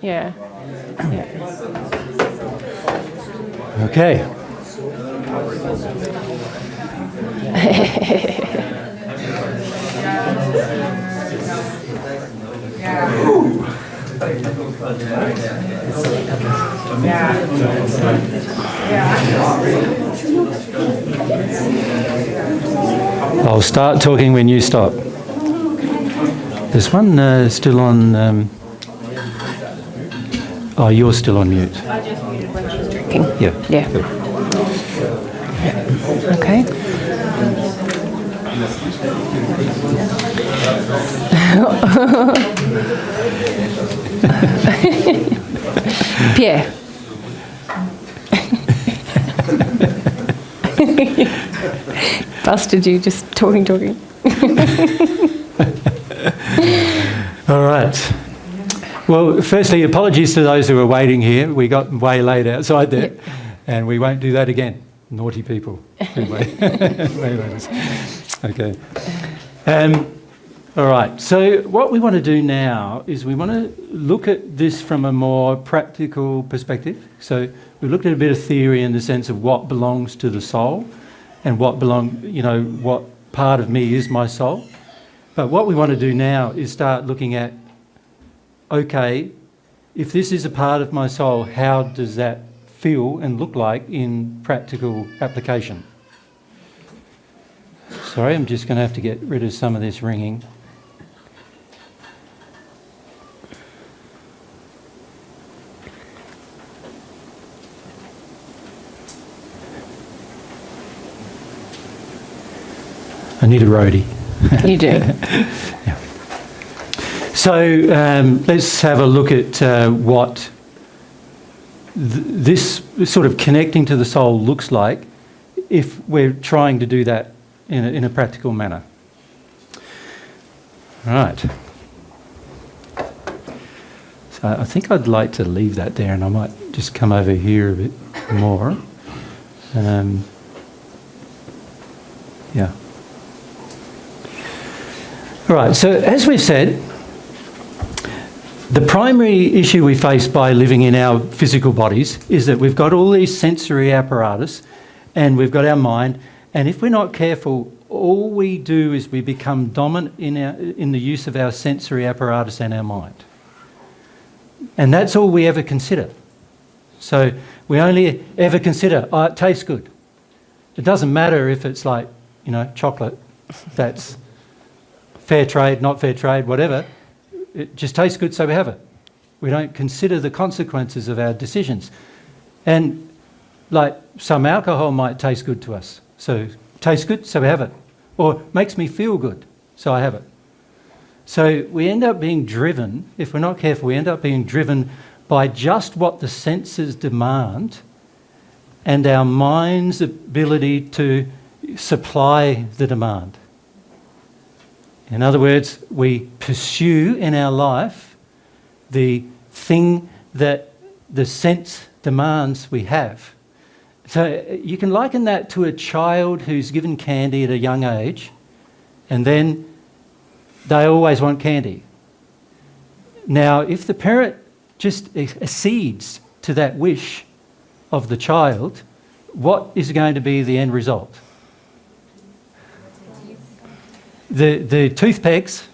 Yeah. Yeah. Okay. I'll start talking when you stop. There's one still on... oh, you're still on mute. I just muted when she was drinking. Yeah. Yeah. Good. Okay. Pierre. Busted you just talking. All right. Well, firstly, apologies to those who are waiting here. We got way late outside there, and we won't do that again. Naughty people. Anyway. Okay. All right. So what we want to do now is we want to look at this from a more practical perspective. So we looked at a bit of theory in the sense of what belongs to the soul and what part of me is my soul. But what we want to do now is start looking at, okay, if this is a part of my soul, how does that feel and look like in practical application? Sorry, I'm just going to have to get rid of some of this ringing. I need a roadie. You do. Yeah. So let's have a look at what this sort of connecting to the soul looks like if we're trying to do that in a practical manner. Right. So I think I'd like to leave that there, and I might just come over here a bit more. Yeah. All right, so as we've said, the primary issue we face by living in our physical bodies is that we've got all these sensory apparatus and we've got our mind, and if we're not careful, all we do is we become dominant in the use of our sensory apparatus and our mind. And that's all we ever consider. So we only ever consider, oh, it tastes good. It doesn't matter if it's like, chocolate that's fair trade, not fair trade, whatever. It just tastes good, so we have it. We don't consider the consequences of our decisions. And like some alcohol might taste good to us. So tastes good, so we have it. Or makes me feel good, so I have it. So we end up being driven, if we're not careful, we end up being driven by just what the senses demand and our mind's ability to supply the demand. In other words, we pursue in our life the thing that the sense demands we have. So you can liken that to a child who's given candy at a young age, and then they always want candy. Now, if the parent just accedes to that wish of the child, what is going to be the end result? The toothpicks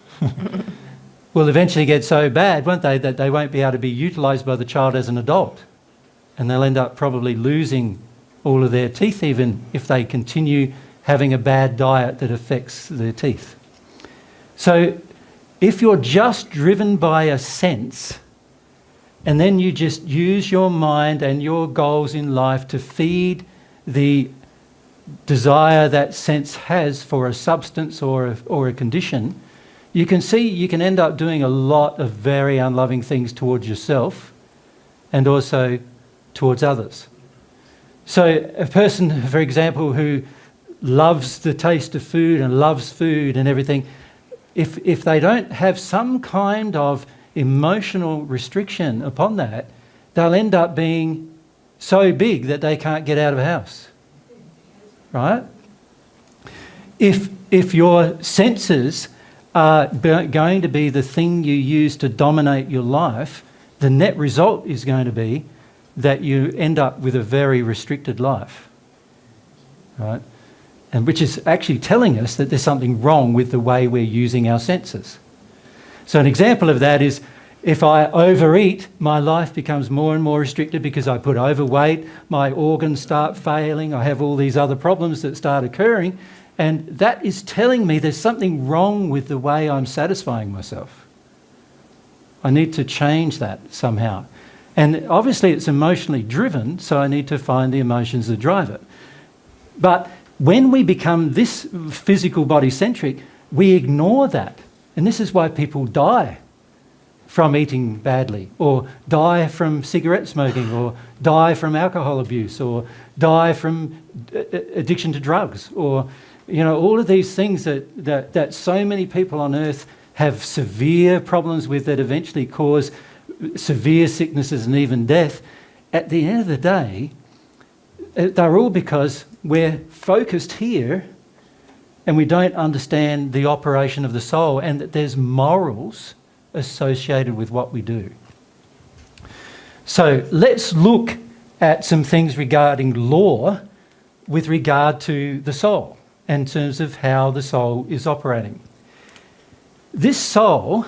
will eventually get so bad, won't they, that they won't be able to be utilised by the child as an adult. And they'll end up probably losing all of their teeth, even if they continue having a bad diet that affects their teeth. So if you're just driven by a sense, and then you just use your mind and your goals in life to feed the desire that sense has for a substance or a condition, you can see you can end up doing a lot of very unloving things towards yourself and also towards others. So a person, for example, who loves the taste of food and loves food and everything, if they don't have some kind of emotional restriction upon that, they'll end up being so big that they can't get out of the house. Right? If your senses are going to be the thing you use to dominate your life, the net result is going to be that you end up with a very restricted life, right? And which is actually telling us that there's something wrong with the way we're using our senses. So an example of that is if I overeat, my life becomes more and more restricted because I put overweight, my organs start failing, I have all these other problems that start occurring, and that is telling me there's something wrong with the way I'm satisfying myself. I need to change that somehow. And obviously it's emotionally driven, so I need to find the emotions that drive it. But when we become this physical body-centric, we ignore that. And this is why people die from eating badly, or die from cigarette smoking, or die from alcohol abuse, or die from addiction to drugs, or all of these things that so many people on earth have severe problems with that eventually cause severe sicknesses and even death. At the end of the day, they're all because we're focused here and we don't understand the operation of the soul and that there's morals associated with what we do. So let's look at some things regarding law with regard to the soul in terms of how the soul is operating. This soul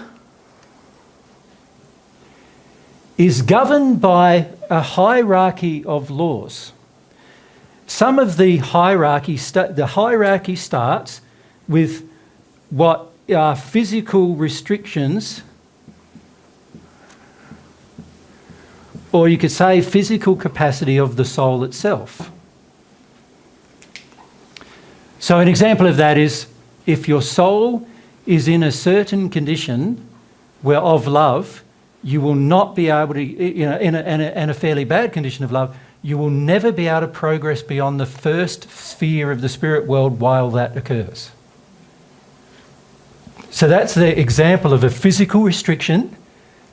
is governed by a hierarchy of laws. Some of the hierarchy starts with what are physical restrictions, or you could say physical capacity of the soul itself. So an example of that is if your soul is in a certain condition of love, you will not be able to, in a fairly bad condition of love, you will never be able to progress beyond the first sphere of the spirit world while that occurs. So that's the example of a physical restriction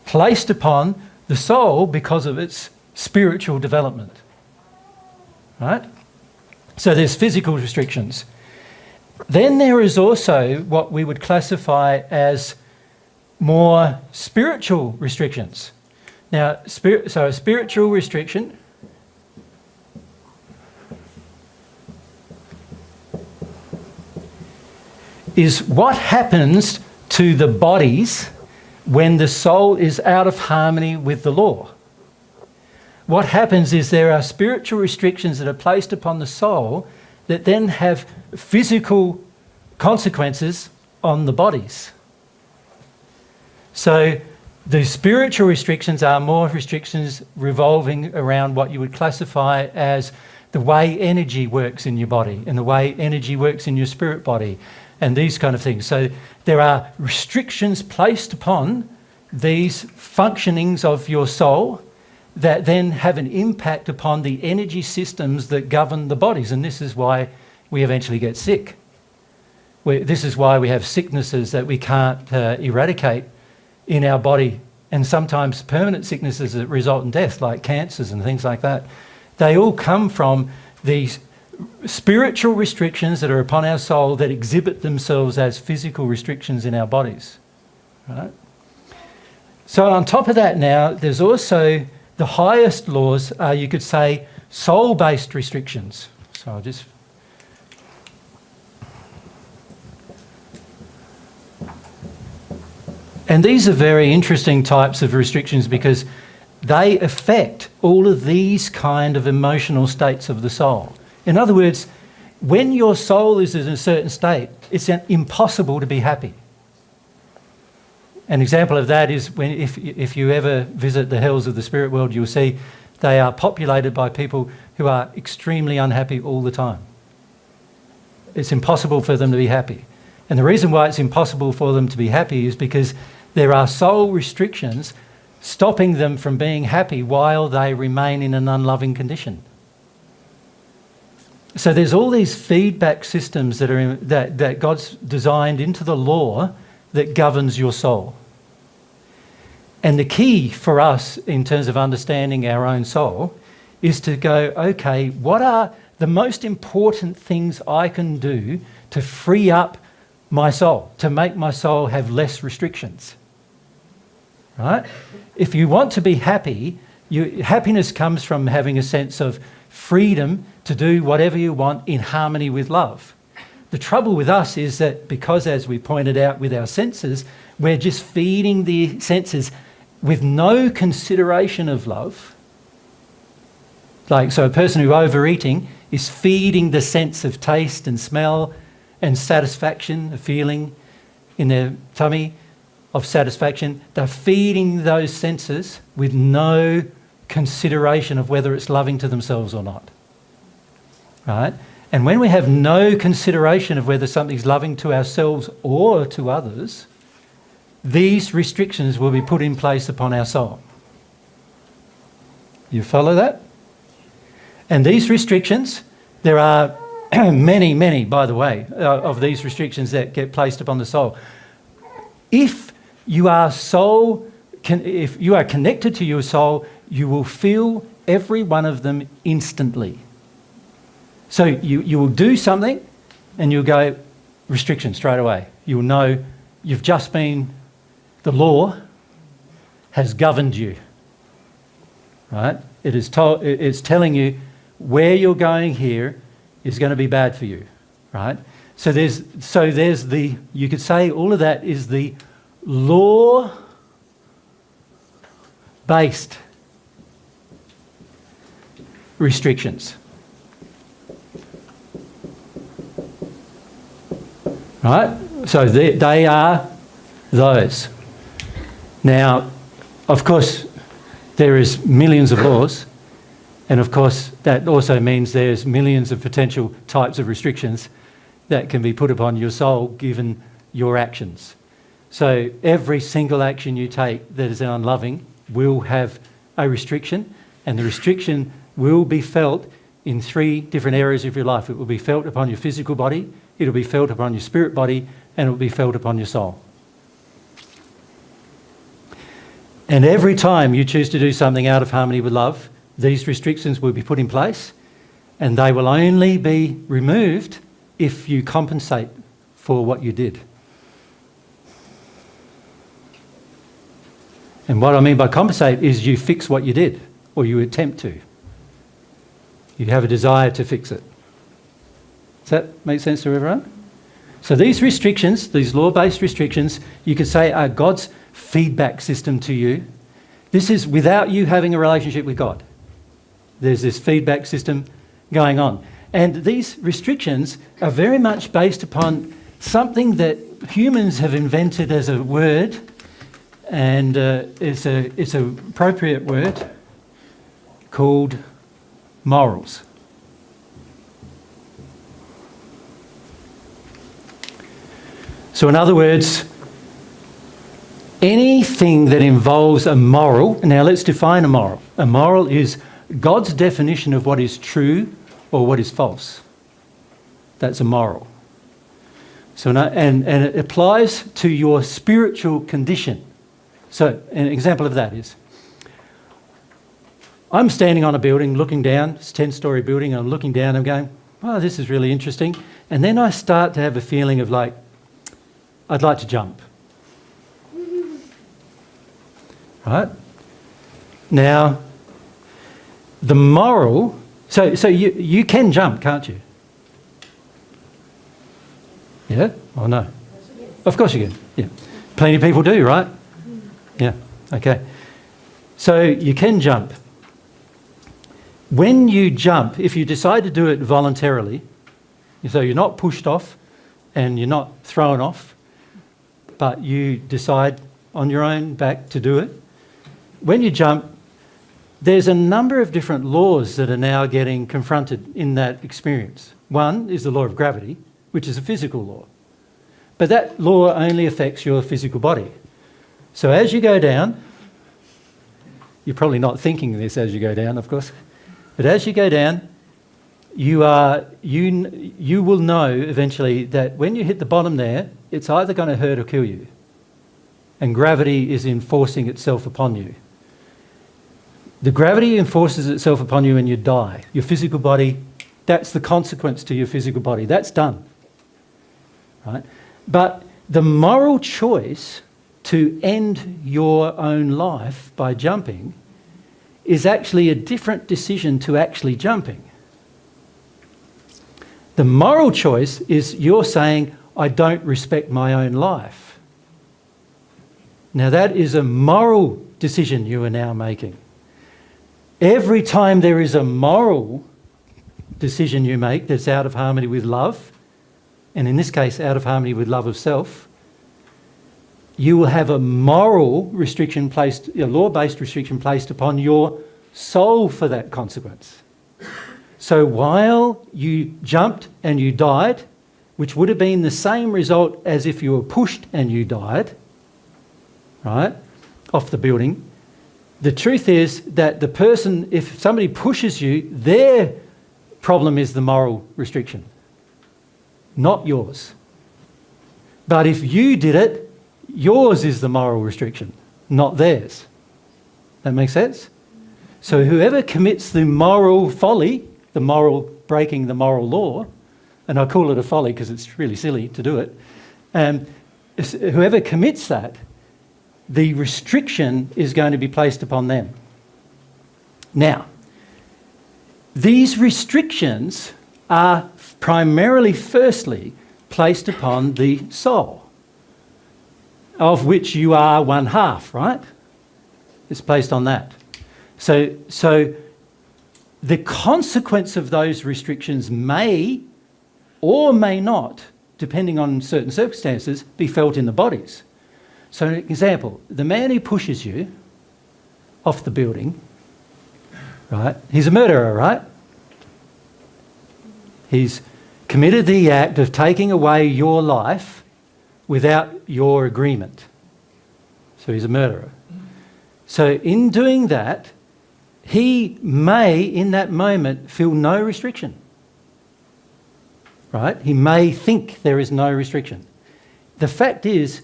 placed upon the soul because of its spiritual development. Right? So there's physical restrictions. Then there is also what we would classify as more spiritual restrictions. Now, so a spiritual restriction is what happens to the bodies when the soul is out of harmony with the law. What happens is there are spiritual restrictions that are placed upon the soul that then have physical consequences on the bodies. So the spiritual restrictions are more restrictions revolving around what you would classify as the way energy works in your body and the way energy works in your spirit body and these kind of things. So there are restrictions placed upon these functionings of your soul that then have an impact upon the energy systems that govern the bodies. And this is why we eventually get sick. This is why we have sicknesses that we can't eradicate in our body, and sometimes permanent sicknesses that result in death, like cancers and things like that. They all come from these spiritual restrictions that are upon our soul that exhibit themselves as physical restrictions in our bodies. Right? So on top of that now, there's also the highest laws are, you could say, soul-based restrictions. So I'll just... And these are very interesting types of restrictions because they affect all of these kind of emotional states of the soul. In other words, when your soul is in a certain state, it's impossible to be happy. An example of that is when if you ever visit the hells of the spirit world, you'll see they are populated by people who are extremely unhappy all the time. It's impossible for them to be happy. And the reason why it's impossible for them to be happy is because there are soul restrictions stopping them from being happy while they remain in an unloving condition. So there's all these feedback systems that God's designed into the law that governs your soul. And the key for us in terms of understanding our own soul is to go, okay, what are the most important things I can do to free up my soul, to make my soul have less restrictions? right? If you want to be happy, happiness comes from having a sense of freedom to do whatever you want in harmony with love. The trouble with us is that because, as we pointed out with our senses, we're just feeding the senses with no consideration of love. Like, so a person who's overeating is feeding the sense of taste and smell and satisfaction, a feeling in their tummy of satisfaction. They're feeding those senses with no consideration of whether it's loving to themselves or not. Right? And when we have no consideration of whether something's loving to ourselves or to others, these restrictions will be put in place upon our soul. You follow that? And these restrictions, there are many, many, by the way, of these restrictions that get placed upon the soul. If you are if you are connected to your soul, you will feel every one of them instantly. So you will do something and you'll go, restriction straight away. You'll know you've just been, the law has governed you, right? It's telling you where you're going here is going to be bad for you, right? So there's the, you could say all of that is the law-based restrictions. Right? So they are those. Now, of course, there is millions of laws, and of course that also means there's millions of potential types of restrictions that can be put upon your soul given your actions. So every single action you take that is unloving will have a restriction, and the restriction will be felt in 3 different areas of your life. It will be felt upon your physical body, it will be felt upon your spirit body, and it will be felt upon your soul. And every time you choose to do something out of harmony with love, these restrictions will be put in place, and they will only be removed if you compensate for what you did. And what I mean by compensate is you fix what you did, or you attempt to. You have a desire to fix it. Does that make sense to everyone? So these restrictions, these law-based restrictions, you could say are God's feedback system to you. This is without you having a relationship with God. There's this feedback system going on. And these restrictions are very much based upon something that humans have invented as a word, and it's an appropriate word called morals. So in other words, anything that involves a moral, now let's define a moral. A moral is God's definition of what is true or what is false. That's a moral. So, and it applies to your spiritual condition. So an example of that is, I'm standing on a building looking down, it's a 10-storey building, and I'm looking down, I'm going, oh, this is really interesting. And then I start to have a feeling of like, I'd like to jump. Right? Now, the moral, so you can jump, can't you? Yeah? Or no? Of course you can, yeah. Plenty of people do, right? Yeah, okay. So you can jump. When you jump, if you decide to do it voluntarily, so you're not pushed off and you're not thrown off, but you decide on your own back to do it, when you jump, there's a number of different laws that are now getting confronted in that experience. One is the law of gravity, which is a physical law. But that law only affects your physical body. So as you go down, you're probably not thinking this as you go down, of course, but as you go down, you will know eventually that when you hit the bottom there, it's either going to hurt or kill you. And gravity is enforcing itself upon you. The gravity enforces itself upon you and you die. Your physical body, that's the consequence to your physical body. That's done. Right? But the moral choice, so you can say, to end your own life by jumping is actually a different decision to actually jumping. The moral choice is you're saying, I don't respect my own life. Now that is a moral decision you are now making. Every time there is a moral decision you make that's out of harmony with love, and in this case out of harmony with love of self, you will have a moral restriction placed, a law-based restriction placed upon your soul for that consequence. So while you jumped and you died, which would have been the same result as if you were pushed and you died, right, off the building, the truth is that the person, if somebody pushes you, their problem is the moral restriction, not yours. But if you did it, yours is the moral restriction, not theirs. That makes sense? So whoever commits the moral folly, the moral breaking the moral law, and I call it a folly because it's really silly to do it, whoever commits that, the restriction is going to be placed upon them. Now, these restrictions are primarily, firstly, placed upon the soul, of which you are one half, right? It's placed on that. So the consequence of those restrictions may or may not, depending on certain circumstances, be felt in the bodies. So an example, the man who pushes you off the building, right, he's a murderer, right? He's committed the act of taking away your life without your agreement. So he's a murderer. So in doing that, he may, in that moment, feel no restriction. Right? He may think there is no restriction. The fact is,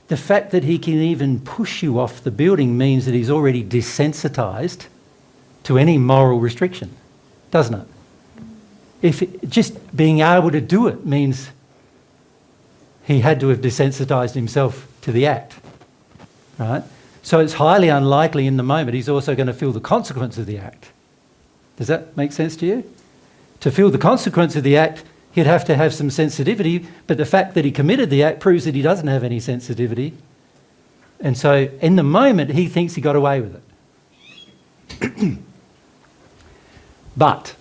the fact that he can even push you off the building means that he's already desensitised to any moral restriction, doesn't it? Just being able to do it means he had to have desensitised himself to the act, right? So it's highly unlikely in the moment he's also going to feel the consequence of the act. Does that make sense to you? To feel the consequence of the act, he'd have to have some sensitivity, but the fact that he committed the act proves that he doesn't have any sensitivity. And so in the moment, he thinks he got away with it. But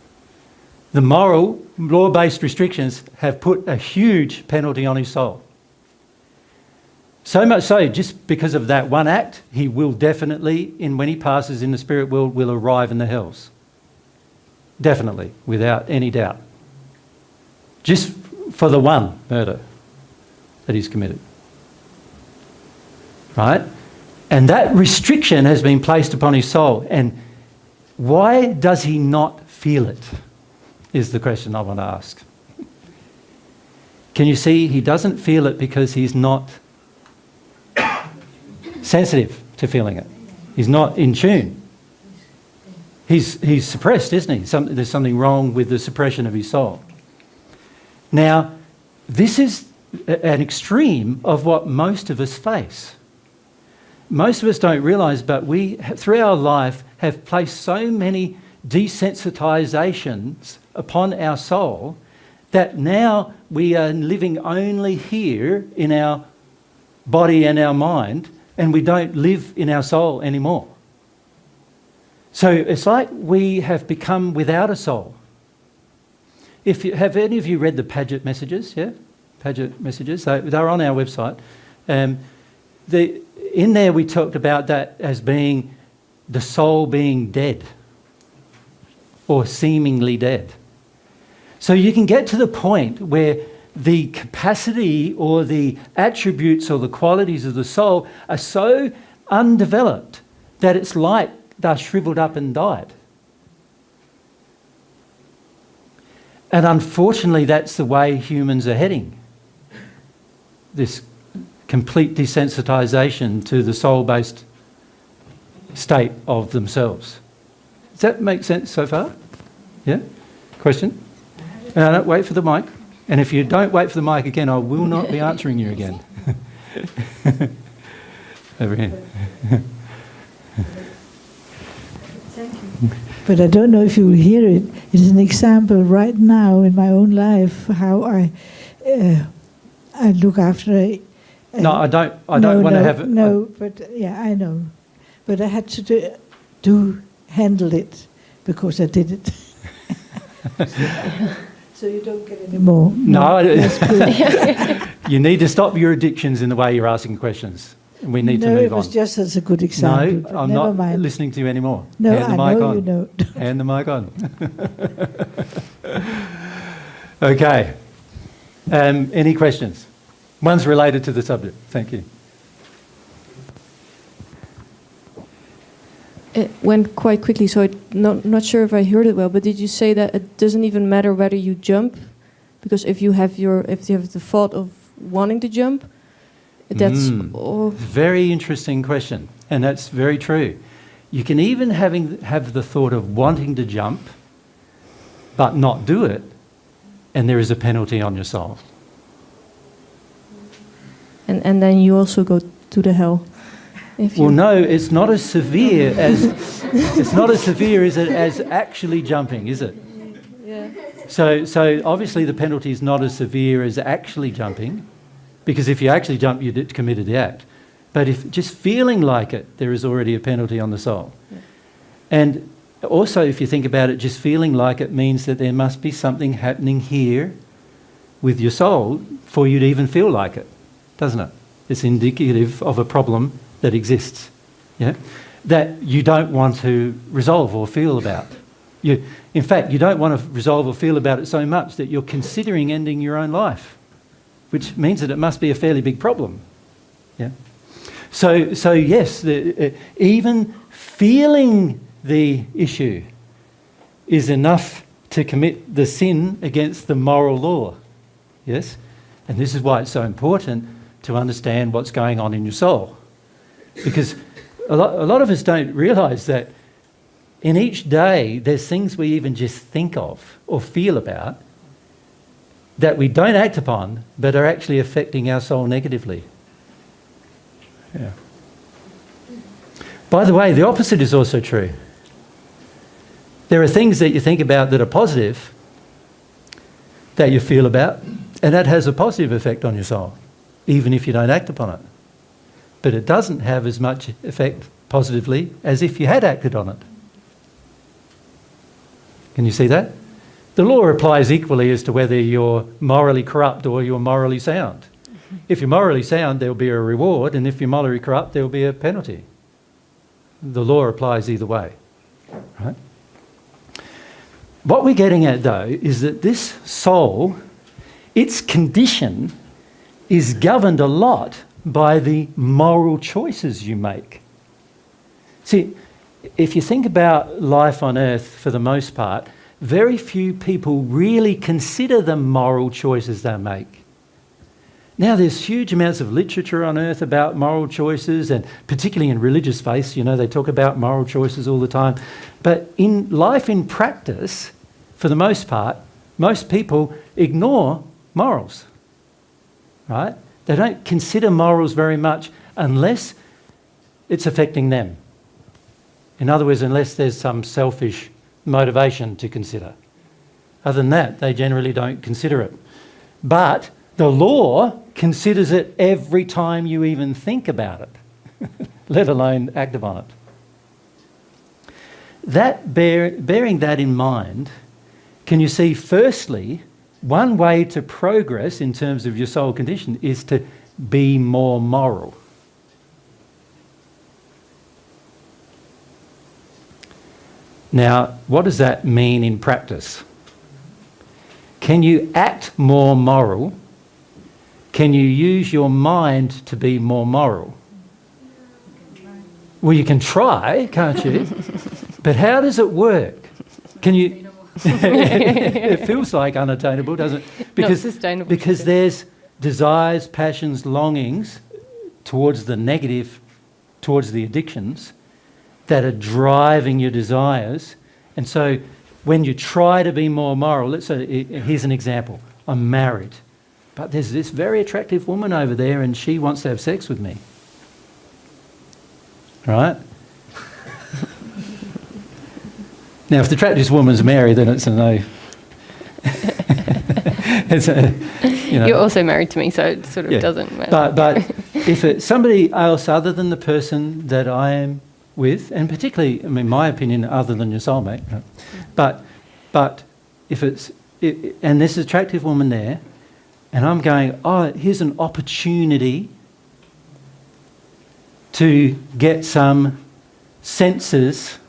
the moral, law-based restrictions have put a huge penalty on his soul. So much so, just because of that one act, he will definitely, when he passes in the spirit world, will arrive in the hells. Definitely, without any doubt. Just for the one murder that he's committed. Right? And that restriction has been placed upon his soul. And why does he not feel it? Is the question I want to ask. Can you see he doesn't feel it because he's not sensitive to feeling it. He's not in tune. He's suppressed, isn't he? There's something wrong with the suppression of his soul. Now, this is an extreme of what most of us face. Most of us don't realise, but we, through our life, have placed so many desensitisations upon our soul that now we are living only here in our body and our mind, and we don't live in our soul anymore. So it's like we have become without a soul. Have any of you read the Paget messages? Yeah, Paget messages. They're on our website. In there we talked about that as being the soul being dead or seemingly dead. So you can get to the point where the capacity or the attributes or the qualities of the soul are so undeveloped that it's like they're shriveled up and died. And unfortunately, that's the way humans are heading. This complete desensitization to the soul-based state of themselves. Does that make sense so far? Yeah? Question? No, wait for the mic. And if you don't wait for the mic again, I will not be answering you again. over here. Thank you. But I don't know if you will hear it. It is an example right now in my own life how I look after a. No, I don't want to have it. No, but yeah, I know. But I had to handle it because I did it. So you don't get any more. No, that's good. you need to stop your addictions in the way you're asking questions. We need to move on. No, it was just as a good example. No, but I'm never not mind. listening to you anymore. No, Hand the I mic know on. you know. Hand the mic on. Okay. Any questions? One's related to the subject. Thank you. It went quite quickly, so I'm not sure if I heard it well. But did you say that it doesn't even matter whether you jump, because if you have the thought of wanting to jump, that's very interesting question, and that's very true. You can even have the thought of wanting to jump, but not do it, and there is a penalty on your soul. And then you also go to the hell. Well, no, it's not as severe as as actually jumping, is it? Yeah. So obviously the penalty is not as severe as actually jumping, because if you actually jump, you committed the act. But if just feeling like it, there is already a penalty on the soul. Yeah. And also, if you think about it, just feeling like it means that there must be something happening here with your soul for you to even feel like it, doesn't it? It's indicative of a problem that exists, yeah, that you don't want to resolve or feel about. In fact, you don't want to resolve or feel about it so much that you're considering ending your own life, which means that it must be a fairly big problem. Yeah. So yes, even feeling the issue is enough to commit the sin against the moral law. Yes, and this is why it's so important to understand what's going on in your soul. Because a lot of us don't realise that in each day there's things we even just think of or feel about that we don't act upon but are actually affecting our soul negatively. Yeah. By the way, the opposite is also true. There are things that you think about that are positive that you feel about, and that has a positive effect on your soul, even if you don't act upon it. But it doesn't have as much effect positively as if you had acted on it. Can you see that? The law applies equally as to whether you're morally corrupt or you're morally sound. If you're morally sound, there'll be a reward, and if you're morally corrupt, there'll be a penalty. The law applies either way, right? What we're getting at, though, is that this soul, its condition, is governed a lot by the moral choices you make. See, if you think about life on earth, for the most part, very few people really consider the moral choices they make. Now, there's huge amounts of literature on earth about moral choices, and particularly in religious faiths, you know, they talk about moral choices all the time. But in life in practice, for the most part, most people ignore morals, right? They don't consider morals very much unless it's affecting them. In other words, unless there's some selfish motivation to consider. Other than that, they generally don't consider it. But the law considers it every time you even think about it, let alone act upon it. Bearing that in mind, can you see, firstly, one way to progress in terms of your soul condition is to be more moral. Now, what does that mean in practice? Can you act more moral? Can you use your mind to be more moral? Well, you can try, can't you? But how does it work? Can you... It feels like unattainable, doesn't it? Because, not sustainable. Because there's desires, passions, longings towards the negative, towards the addictions that are driving your desires. And so when you try to be more moral, let's say, here's an example. I'm married, but there's this very attractive woman over there and she wants to have sex with me. right? Now, if the attractive woman's married, then it's a no. It's a, you know. You're also married to me, so it sort of doesn't matter. But if it's somebody else other than the person that I am with, and particularly, I mean, my opinion, other than your soulmate, but if it's, and there's an attractive woman there, and I'm going, oh, here's an opportunity to get some senses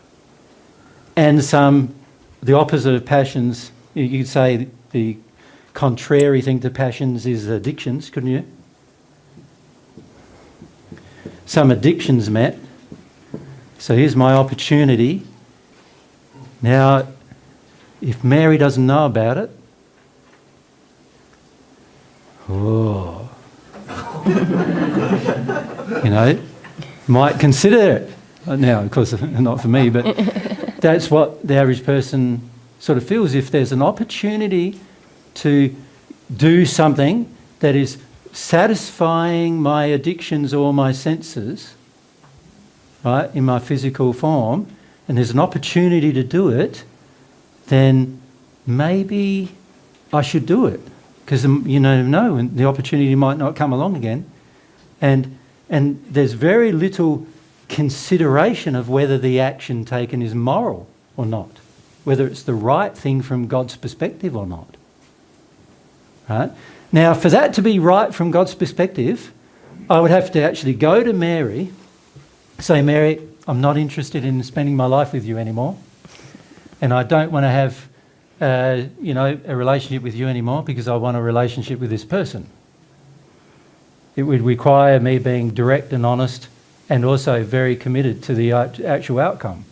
and some, the opposite of passions. You could say the contrary thing to passions is addictions, couldn't you? Some addictions met. So here's my opportunity. Now, if Mary doesn't know about it, oh, you know, might consider it. Now, of course, not for me, but that's what the average person sort of feels. If there's an opportunity to do something that is satisfying my addictions or my senses, right, in my physical form, and there's an opportunity to do it, then maybe I should do it. Because you never know, and the opportunity might not come along again. And there's very little consideration of whether the action taken is moral or not, whether it's the right thing from God's perspective or not. Right? Now, for that to be right from God's perspective, I would have to actually go to Mary, say, Mary, I'm not interested in spending my life with you anymore, and I don't want to have a relationship with you anymore because I want a relationship with this person. It would require me being direct and honest and also very committed to the actual outcome,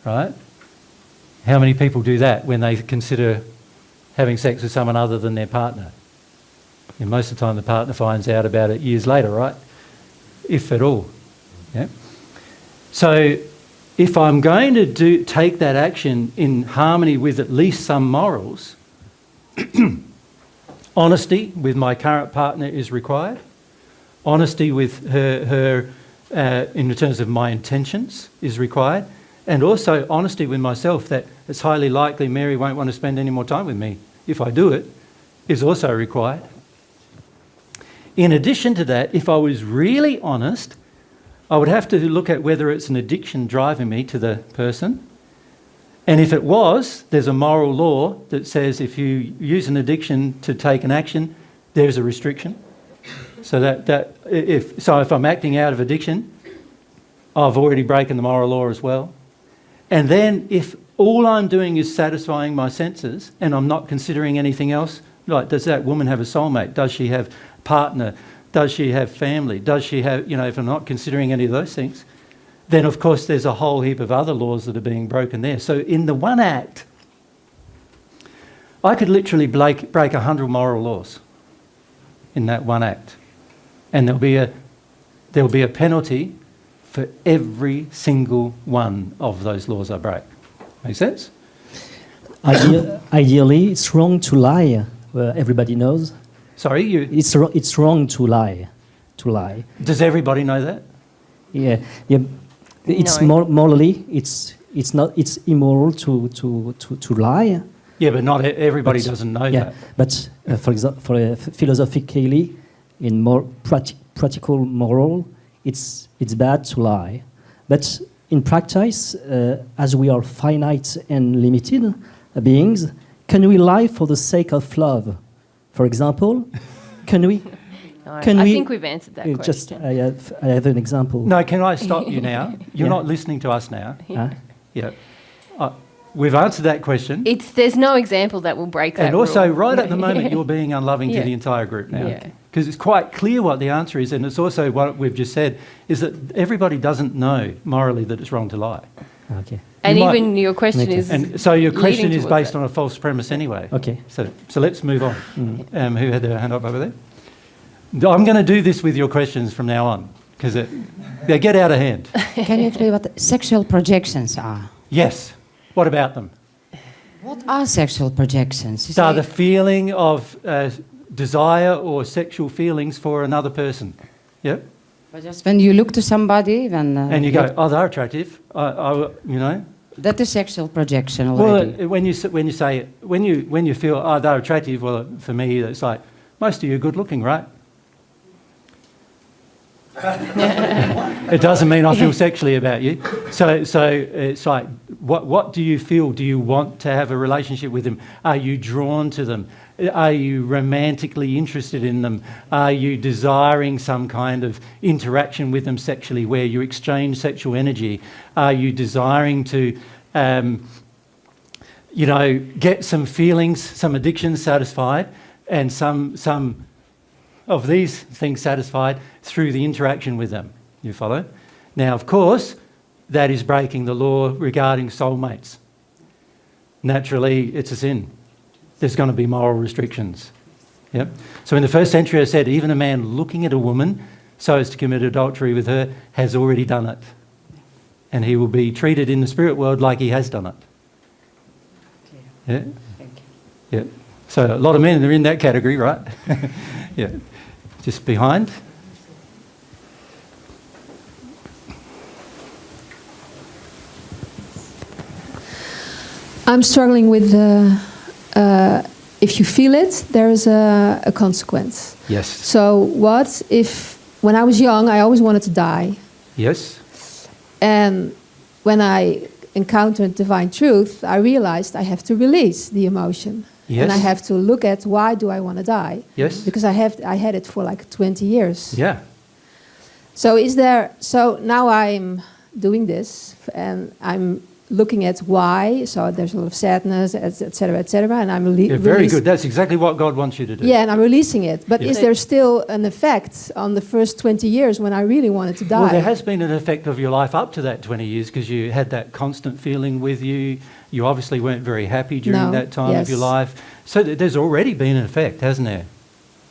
right? How many people do that when they consider having sex with someone other than their partner? And most of the time the partner finds out about it years later, right? If at all. Yeah. So if I'm going to take that action in harmony with at least some morals, honesty with my current partner is required. Honesty with her in terms of my intentions is required. And also honesty with myself that it's highly likely Mary won't want to spend any more time with me if I do it is also required. In addition to that, if I was really honest, I would have to look at whether it's an addiction driving me to the person. And if it was, there's a moral law that says if you use an addiction to take an action, there's a restriction. So if I'm acting out of addiction, I've already broken the moral law as well. And then if all I'm doing is satisfying my senses and I'm not considering anything else, like does that woman have a soulmate? Does she have a partner? Does she have family? Does she have, if I'm not considering any of those things, then of course there's a whole heap of other laws that are being broken there. So in the one act, I could literally break 100 moral laws in that one act. And there'll be a penalty for every single one of those laws I break. Make sense? Ideally, it's wrong to lie. Everybody knows. Sorry, It's wrong to lie. To lie. Does everybody know that? Yeah. It's No. morally. It's immoral to lie. Yeah, but not everybody doesn't know that. But for example, philosophically, in more practical moral, it's bad to lie. But in practice, as we are finite and limited beings, can we lie for the sake of love? For example, can we? I think we've answered that Just question. I have an example. No, can I stop you now? You're Yeah. not listening to us now. Huh? Yeah. We've answered that question. There's no example that will break that And also, rule. right at the moment, you're being unloving Yeah. to the entire group now. Yeah. Because it's quite clear what the answer is, and it's also what we've just said, is that everybody doesn't know morally that it's wrong to lie. Okay. And You might- even your question Okay. is... And so your question leading is towards based that. on a false premise anyway. Okay. So let's move on. Who had their hand up over there? I'm going to do this with your questions from now on, because they get out of hand. Can you explain what sexual projections are? Yes. What about them? What are sexual projections? You So say- the feeling of desire or sexual feelings for another person. Yep. But just when you look to somebody, when and you go, oh, they're attractive, you know. that is sexual projection already. Well, when you feel, oh, they're attractive, well, for me, it's like, most of you are good looking, right? It doesn't mean I feel sexually about you. So it's like, what do you feel? Do you want to have a relationship with them? Are you drawn to them? Are you romantically interested in them? Are you desiring some kind of interaction with them sexually where you exchange sexual energy? Are you desiring to, you know, get some feelings, some addictions satisfied and some of these things satisfied through the interaction with them? You follow? Now, of course, that is breaking the law regarding soulmates. Naturally, it's a sin. There's going to be moral restrictions. Yep. So in the first century, I said, even a man looking at a woman so as to commit adultery with her has already done it. And he will be treated in the spirit world like he has done it. Yeah? Thank you. Yeah. So a lot of men are in that category, right? Yeah. Just behind. I'm struggling with if you feel it, there is a consequence. Yes. So what if, when I was young, I always wanted to die. Yes. And when I encountered divine truth, I realized I have to release the emotion. Yes. And I have to look at, why do I want to die? Yes. Because I had it for like 20 years. Yeah. So now I'm doing this and I'm looking at why. So there's a lot of sadness, et cetera, and I'm Very good. That's exactly what God wants you to do. Yeah, and I'm releasing it. But Yes. is there still an effect on the first 20 years when I really wanted to die? Well, there has been an effect of your life up to that 20 years because you had that constant feeling with you. You obviously weren't very happy during that time of your life. So there's already been an effect, hasn't there?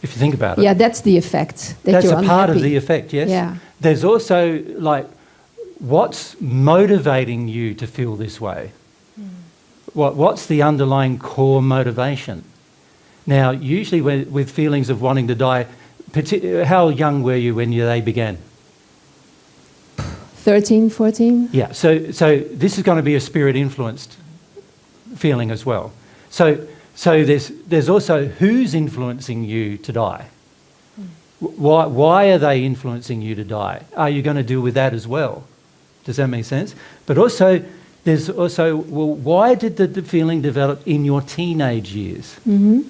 If you think about it. Yeah, that's the effect. That's you're a part of unhappy. the effect, yes? Yeah. There's also, like, what's motivating you to feel this way? What's the underlying core motivation? Now, usually with feelings of wanting to die, how young were you when they began? 13, 14? Yeah, so this is going to be a spirit-influenced feeling as well. So there's also who's influencing you to die. Why are they influencing you to die? Are you going to deal with that as well? Does that make sense? But also, there's also, well, why did the feeling develop in your teenage years? Mm-hmm.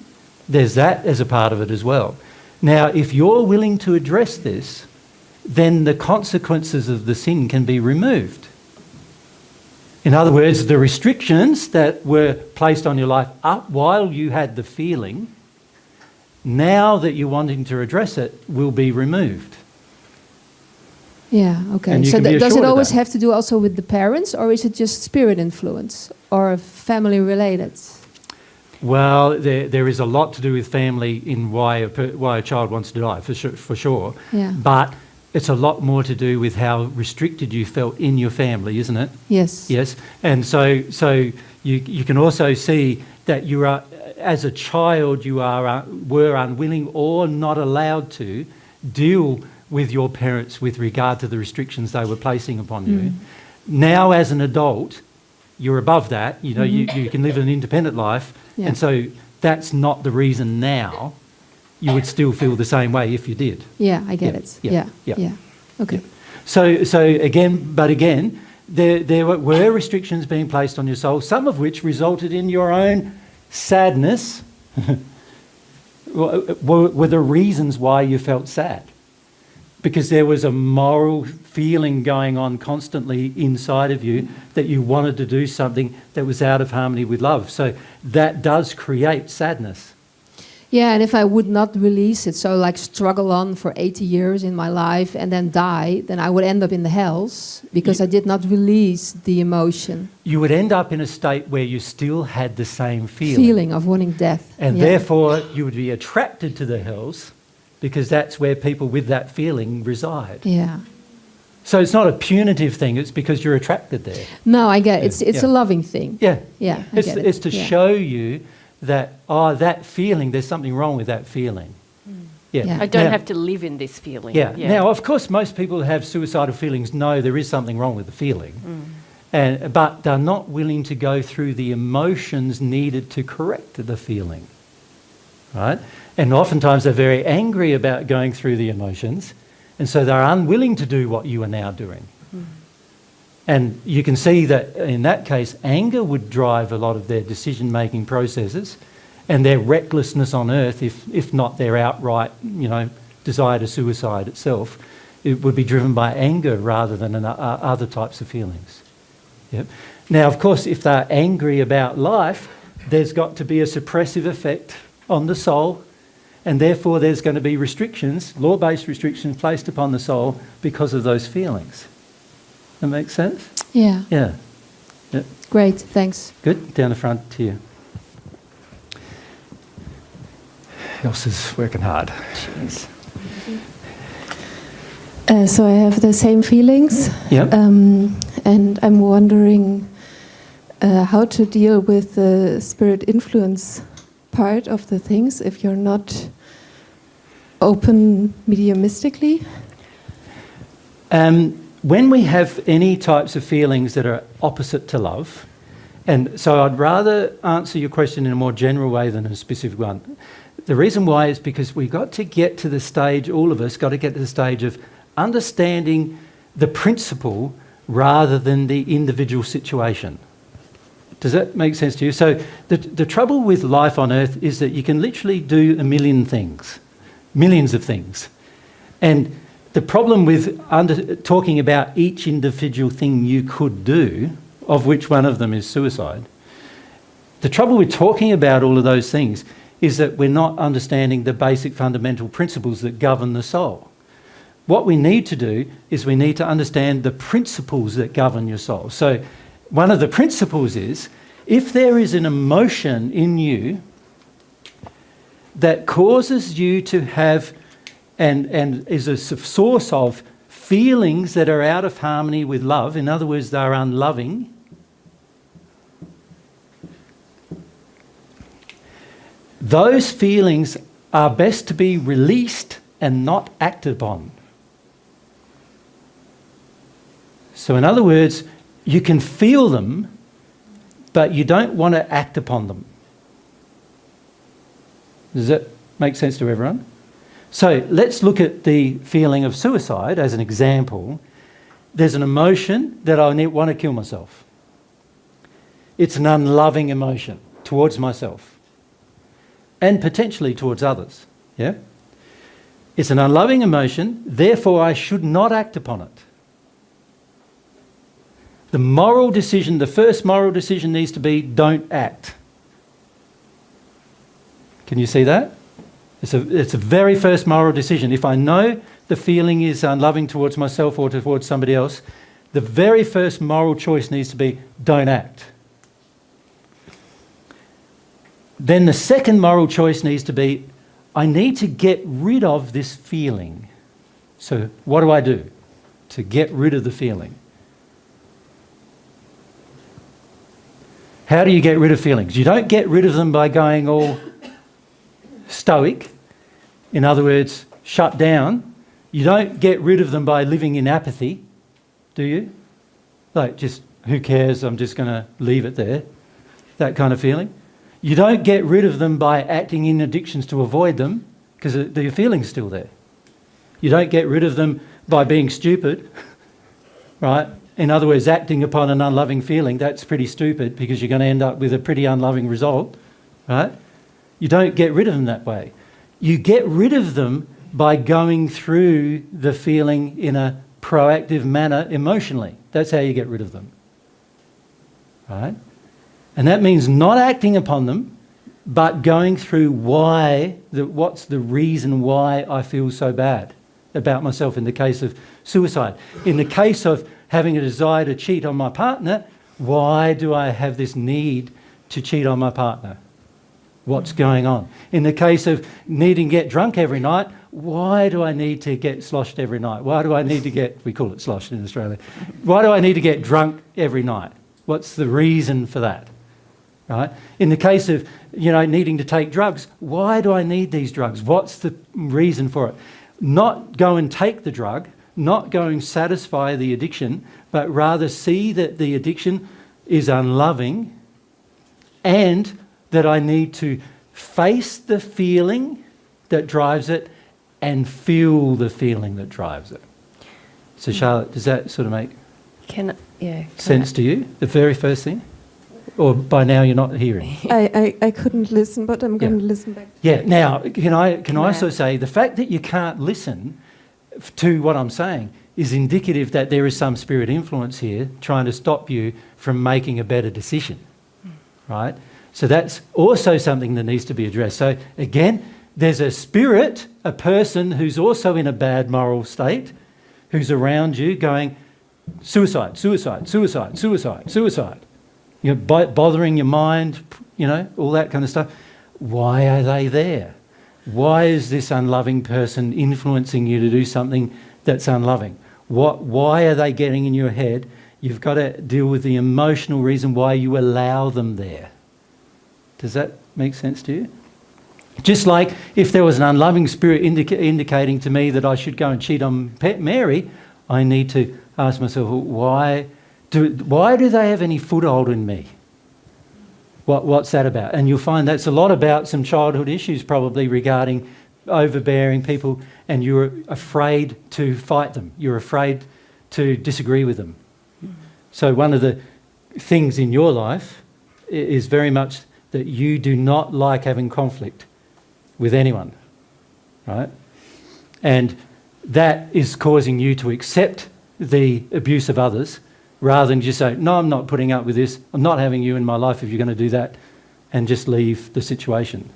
There's that as a part of it as well. Now, if you're willing to address this, then the consequences of the sin can be removed. In other words, the restrictions that were placed on your life up while you had the feeling, now that you're wanting to address it, will be removed. Yeah, okay. And you So can be does assured it of always that. have to do also with the parents, or is it just spirit influence or family related? Well, there is a lot to do with family in why a child wants to die, for sure. Yeah. But it's a lot more to do with how restricted you felt in your family, isn't it? Yes. Yes. And so you can also see that you are, as a child, you were unwilling or not allowed to deal with your parents with regard to the restrictions they were placing upon you. Now, as an adult, you're above that. You know, you can live an independent life. Yeah. And so that's not the reason now. You would still feel the same way if you did. Yeah, I get Yeah, it. yeah, Yeah. yeah. Okay. So again, there were restrictions being placed on your soul, some of which resulted in your own sadness, were the reasons why you felt sad. Because there was a moral feeling going on constantly inside of you that you wanted to do something that was out of harmony with love. So that does create sadness. Yeah, and if I would not release it, so like struggle on for 80 years in my life and then die, then I would end up in the hells because I did not release the emotion. You would end up in a state where you still had the same Feeling of wanting death. And Yeah. therefore you would be attracted to the hells because that's where people with that feeling reside. Yeah. So it's not a punitive thing, it's because you're attracted there. No, I get it. It's Yeah. a loving thing. Yeah. Yeah, I get it. It's to Yeah. show you that, that feeling, there's something wrong with that feeling. Yeah. I don't Now- have to live in this feeling. Yeah. Now, of course, most people who have suicidal feelings know there is something wrong with the feeling, but they're not willing to go through the emotions needed to correct the feeling, right? And oftentimes they're very angry about going through the emotions, and so they're unwilling to do what you are now doing. And you can see that in that case, anger would drive a lot of their decision-making processes and their recklessness on earth, if not their outright, desire to suicide itself. It would be driven by anger rather than other types of feelings. Yep. Now, of course, if they're angry about life, there's got to be a suppressive effect on the soul, and therefore there's going to be restrictions, law-based restrictions placed upon the soul because of those feelings. That makes sense? Yeah. Yeah. Yep. Great. Thanks. Good. Down the front here. Elsa's working hard. Jeez. So I have the same feelings, Yep. and I'm wondering how to deal with the spirit influence part of the things if you're not open mediumistically. When we have any types of feelings that are opposite to love, and so I'd rather answer your question in a more general way than a specific one. The reason why is because we've got to get to the stage, all of us got to get to the stage of understanding the principle rather than the individual situation. Does that make sense to you? So the trouble with life on earth is that you can literally do a million things, millions of things. And the problem with talking about each individual thing you could do, of which one of them is suicide, the trouble with talking about all of those things is that we're not understanding the basic fundamental principles that govern the soul. What we need to do is we need to understand the principles that govern your soul. So one of the principles is, if there is an emotion in you that causes you to have and is a source of feelings that are out of harmony with love, in other words, they're unloving, those feelings are best to be released and not acted upon. So in other words, you can feel them, but you don't want to act upon them. Does that make sense to everyone? So let's look at the feeling of suicide as an example. There's an emotion that I want to kill myself. It's an unloving emotion towards myself and potentially towards others. Yeah? It's an unloving emotion, therefore I should not act upon it. The moral decision, the first moral decision needs to be don't act. Can you see that? It's a very first moral decision. If I know the feeling is unloving towards myself or towards somebody else, the very first moral choice needs to be don't act. Then the second moral choice needs to be I need to get rid of this feeling. So what do I do to get rid of the feeling? How do you get rid of feelings? You don't get rid of them by going all stoic. In other words, shut down. You don't get rid of them by living in apathy, do you? Like, just, who cares, I'm just going to leave it there. That kind of feeling. You don't get rid of them by acting in addictions to avoid them, because the feeling's still there. You don't get rid of them by being stupid, right? In other words, acting upon an unloving feeling, that's pretty stupid because you're going to end up with a pretty unloving result, right? You don't get rid of them that way. You get rid of them by going through the feeling in a proactive manner emotionally. That's how you get rid of them, right? And that means not acting upon them, but going through what's the reason why I feel so bad about myself in the case of suicide. In the case of having a desire to cheat on my partner, why do I have this need to cheat on my partner? What's going on? In the case of needing to get drunk every night, why do I need to get sloshed every night? Why do I need to get, we call it sloshed in Australia, why do I need to get drunk every night? What's the reason for that? right? In the case of, needing to take drugs, why do I need these drugs? What's the reason for it? Not go and take the drug, not go and satisfy the addiction, but rather see that the addiction is unloving and that I need to face the feeling that drives it and feel the feeling that drives it. So Charlotte, does that sort of make sense to you, the very first thing? Or by now you're not hearing? I couldn't listen, but I'm going to listen back. Yeah, now, can I also say, the fact that you can't listen to what I'm saying is indicative that there is some spirit influence here trying to stop you from making a better decision, right? So that's also something that needs to be addressed. So again, there's a spirit, a person who's also in a bad moral state, who's around you going, suicide, suicide, suicide, suicide, suicide. Bothering your mind, all that kind of stuff. Why are they there? Why is this unloving person influencing you to do something that's unloving? Why are they getting in your head? You've got to deal with the emotional reason why you allow them there. Does that make sense to you? Just like if there was an unloving spirit indicating to me that I should go and cheat on Mary, I need to ask myself, why do they have any foothold in me? What's that about? And you'll find that's a lot about some childhood issues probably regarding overbearing people, and you're afraid to fight them. You're afraid to disagree with them. So one of the things in your life is very much that you do not like having conflict with anyone, right? And that is causing you to accept the abuse of others rather than just say, no, I'm not putting up with this, I'm not having you in my life if you're going to do that, and just leave the situation,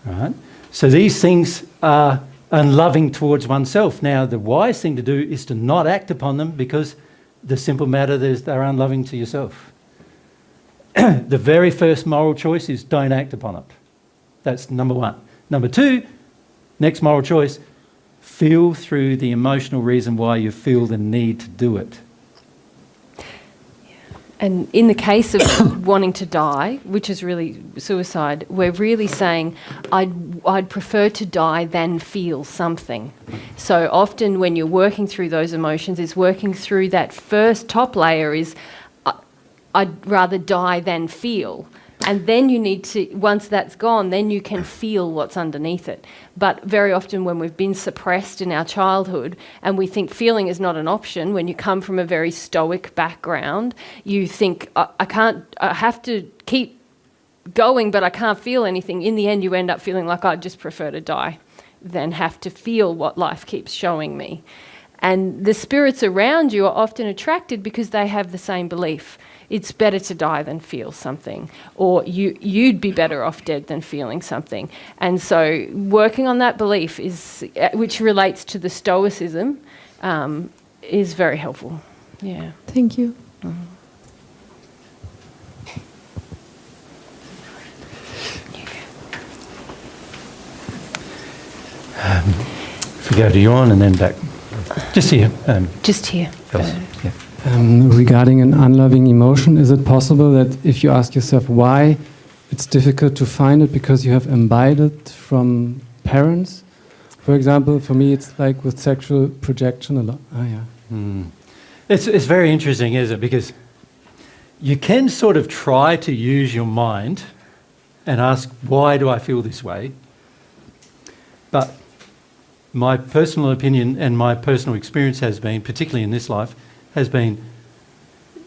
right? So these things are unloving towards oneself. Now, the wise thing to do is to not act upon them, because the simple matter is they're unloving to yourself. The very first moral choice is don't act upon it. That's number one. Number two, next moral choice, feel through the emotional reason why you feel the need to do it. And in the case of wanting to die, which is really suicide, we're really saying, I'd prefer to die than feel something. So often when you're working through those emotions, it's working through that first top layer is, I'd rather die than feel. And then you need to, once that's gone, then you can feel what's underneath it. But very often when we've been suppressed in our childhood and we think feeling is not an option, when you come from a very stoic background, you think, I have to keep going, but I can't feel anything. In the end, you end up feeling like I'd just prefer to die than have to feel what life keeps showing me. And the spirits around you are often attracted because they have the same belief. It's better to die than feel something, or you'd be better off dead than feeling something. And so working on that belief, which relates to the Stoicism, is very helpful. Yeah. Thank you. If we go to Jorn and then back. Just here. Just here. Yeah. Regarding an unloving emotion, is it possible that if you ask yourself why, it's difficult to find it because you have imbibed it from parents? For example, for me, it's like with sexual projection a lot. It's very interesting, isn't it? Because you can sort of try to use your mind and ask, why do I feel this way? But my personal opinion and my personal experience has been, particularly in this life, has been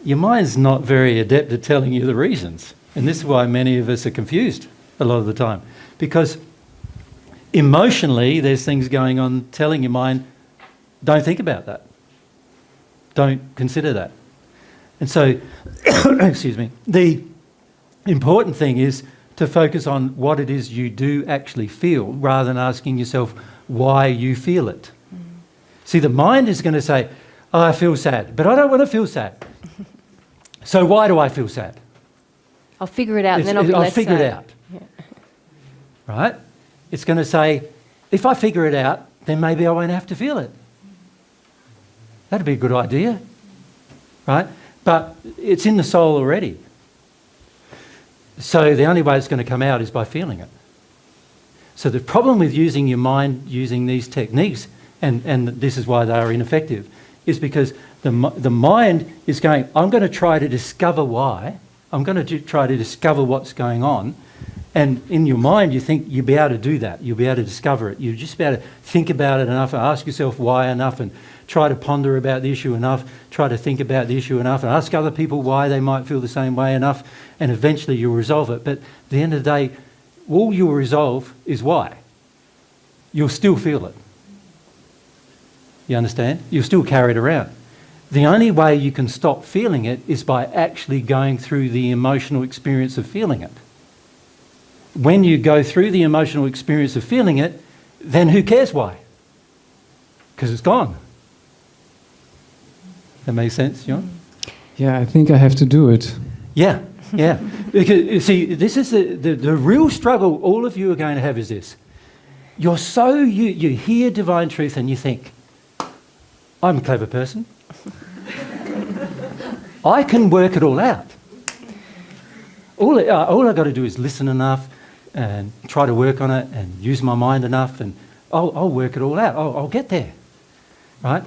your mind's not very adept at telling you the reasons. And this is why many of us are confused a lot of the time. Because emotionally, there's things going on telling your mind, don't think about that. Don't consider that. And so, excuse me, the important thing is to focus on what it is you do actually feel rather than asking yourself why you feel it. See, the mind is going to say, oh, I feel sad, but I don't want to feel sad. So why do I feel sad? I'll figure it out and then I'll be less sad. I'll figure it out. Yeah. Right? It's going to say, if I figure it out, then maybe I won't have to feel it. That'd be a good idea. Right? But it's in the soul already. So the only way it's going to come out is by feeling it. So the problem with using your mind using these techniques, and this is why they are ineffective, is because the mind is going, I'm going to try to discover why, I'm going to try to discover what's going on, and in your mind you think you'll be able to do that, you'll be able to discover it, you'll just be able to think about it enough and ask yourself why enough and try to ponder about the issue enough, try to think about the issue enough and ask other people why they might feel the same way enough, and eventually you'll resolve it. But at the end of the day, all you'll resolve is why. You'll still feel it. You understand? You'll still carry it around. The only way you can stop feeling it is by actually going through the emotional experience of feeling it. When you go through the emotional experience of feeling it, then who cares why? Because it's gone. That makes sense, John? Yeah, I think I have to do it. Yeah, yeah. Because, you see, this is the real struggle all of you are going to have is this. You hear divine truth and you think, I'm a clever person. I can work it all out. All I've got to do is listen enough and try to work on it and use my mind enough and I'll work it all out. I'll get there, right?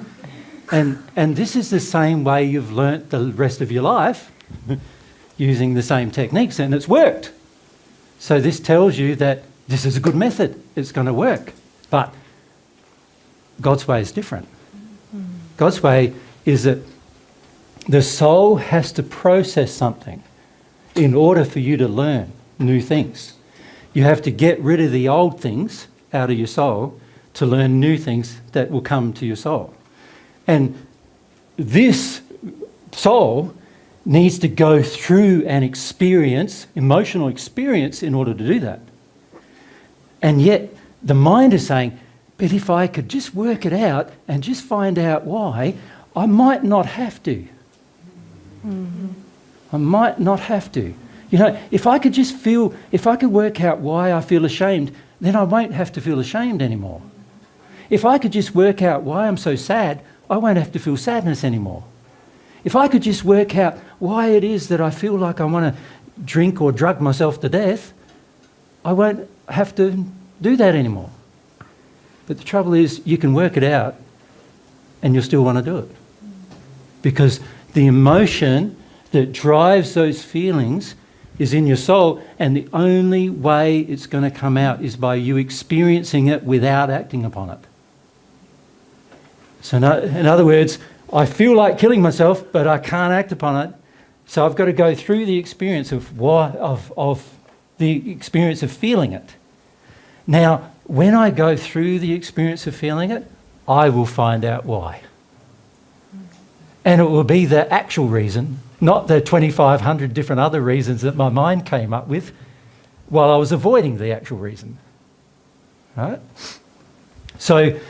And this is the same way you've learnt the rest of your life using the same techniques, and it's worked. So this tells you that this is a good method. It's going to work. But God's way is different. God's way is that the soul has to process something in order for you to learn new things. You have to get rid of the old things out of your soul to learn new things that will come to your soul. And this soul needs to go through an experience, emotional experience, in order to do that. And yet the mind is saying, but if I could just work it out and just find out why, I might not have to. Mm-hmm. I might not have to. You know, if I could work out why I feel ashamed, then I won't have to feel ashamed anymore. If I could just work out why I'm so sad, I won't have to feel sadness anymore. If I could just work out why it is that I feel like I want to drink or drug myself to death, I won't have to do that anymore. But the trouble is, you can work it out and you'll still want to do it. Because the emotion that drives those feelings is in your soul, and the only way it's going to come out is by you experiencing it without acting upon it. So in other words, I feel like killing myself, but I can't act upon it. So I've got to go through the experience of the experience of feeling it. Now, when I go through the experience of feeling it, I will find out why. And it will be the actual reason, not the 2,500 different other reasons that my mind came up with while I was avoiding the actual reason. Right? So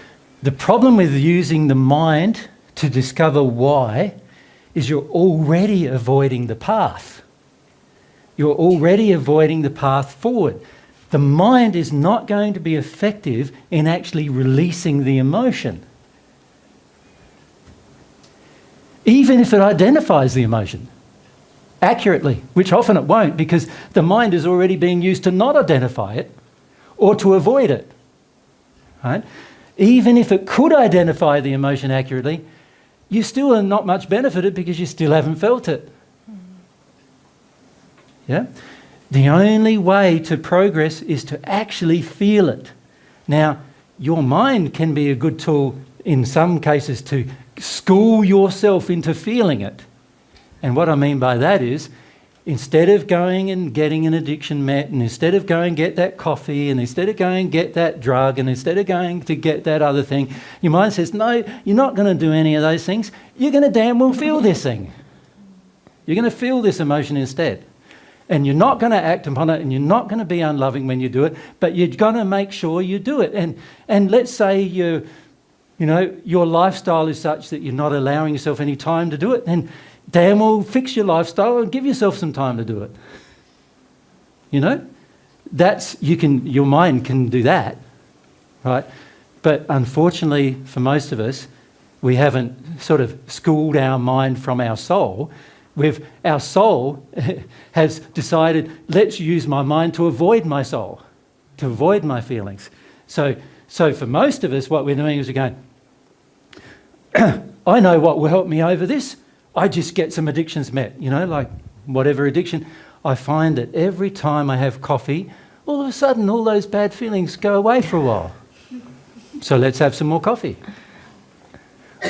the problem with using the mind to discover why is you're already avoiding the path. You're already avoiding the path forward. The mind is not going to be effective in actually releasing the emotion. Even if it identifies the emotion accurately, which often it won't, because the mind is already being used to not identify it or to avoid it. Right? Even if it could identify the emotion accurately, you still are not much benefited because you still haven't felt it. Yeah? The only way to progress is to actually feel it. Now, your mind can be a good tool in some cases to school yourself into feeling it. And what I mean by that is, instead of going and getting an addiction met, and instead of going and get that coffee, and instead of going and get that drug, and instead of going to get that other thing, your mind says, no, you're not going to do any of those things. You're going to damn well feel this thing. You're going to feel this emotion instead. And you're not going to act upon it, and you're not going to be unloving when you do it, but you're going to make sure you do it. And let's say your lifestyle is such that you're not allowing yourself any time to do it, then damn well fix your lifestyle and give yourself some time to do it. You know? Your mind can do that, right? But unfortunately for most of us, we haven't sort of schooled our mind from our soul Our soul has decided, let's use my mind to avoid my soul, to avoid my feelings. So for most of us, what we're doing is we're going, I know what will help me over this. I just get some addictions met, like whatever addiction. I find that every time I have coffee, all of a sudden all those bad feelings go away for a while. So let's have some more coffee.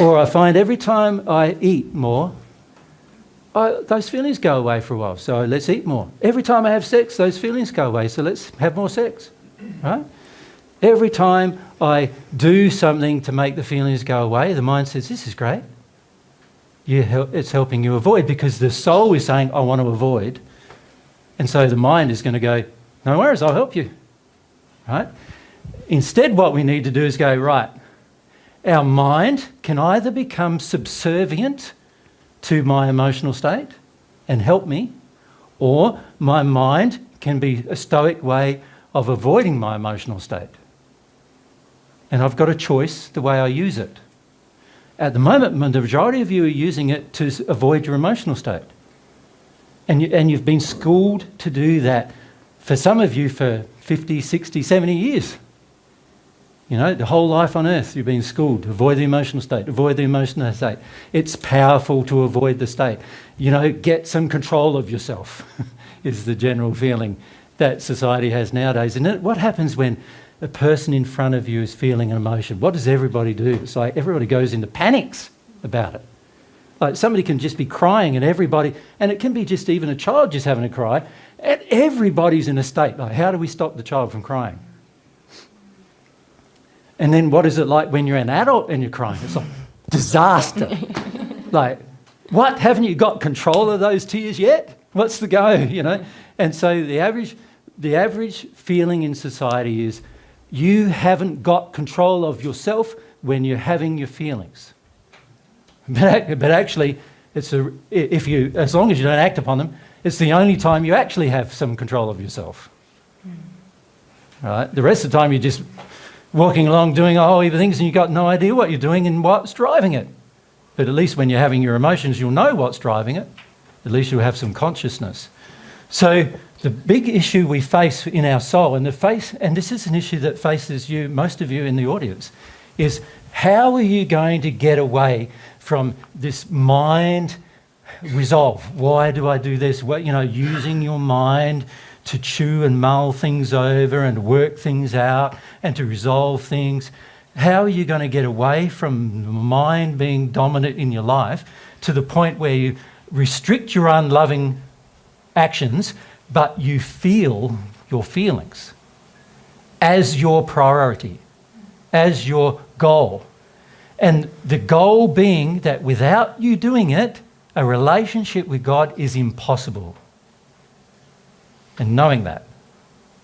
Or I find every time I eat more, those feelings go away for a while. So let's eat more. Every time I have sex, those feelings go away. So let's have more sex. Right? Every time I do something to make the feelings go away, the mind says, this is great. It's helping you avoid, because the soul is saying, I want to avoid. And so the mind is going to go, no worries, I'll help you. Right? Instead, what we need to do is go, right, our mind can either become subservient to my emotional state and help me, or my mind can be a stoic way of avoiding my emotional state. And I've got a choice the way I use it. At the moment, the majority of you are using it to avoid your emotional state. And you've been schooled to do that, for some of you, for 50, 60, 70 years. The whole life on earth you've been schooled to avoid the emotional state, avoid the emotional state. It's powerful to avoid the state. Get some control of yourself is the general feeling that society has nowadays. And what happens when a person in front of you is feeling an emotion? What does everybody do? It's like everybody goes into panics about it. Like somebody can just be crying and it can be just even a child just having a cry, and everybody's in a state like, how do we stop the child from crying? And then what is it like when you're an adult and you're crying? It's like disaster. Like, what? Haven't you got control of those tears yet? What's the go, And so the average feeling in society is you haven't got control of yourself when you're having your feelings. But actually, as long as you don't act upon them, it's the only time you actually have some control of yourself. Right? The rest of the time you're just walking along doing a whole heap of things and you've got no idea what you're doing and what's driving it. But at least when you're having your emotions, you'll know what's driving it. At least you'll have some consciousness. So the big issue we face in our soul, and this is an issue that faces you, most of you in the audience, is how are you going to get away from this mind resolve? Why do I do this? Using your mind to chew and mull things over and work things out and to resolve things. How are you going to get away from the mind being dominant in your life to the point where you restrict your unloving actions, but you feel your feelings as your priority, as your goal? And the goal being that without you doing it, a relationship with God is impossible. And knowing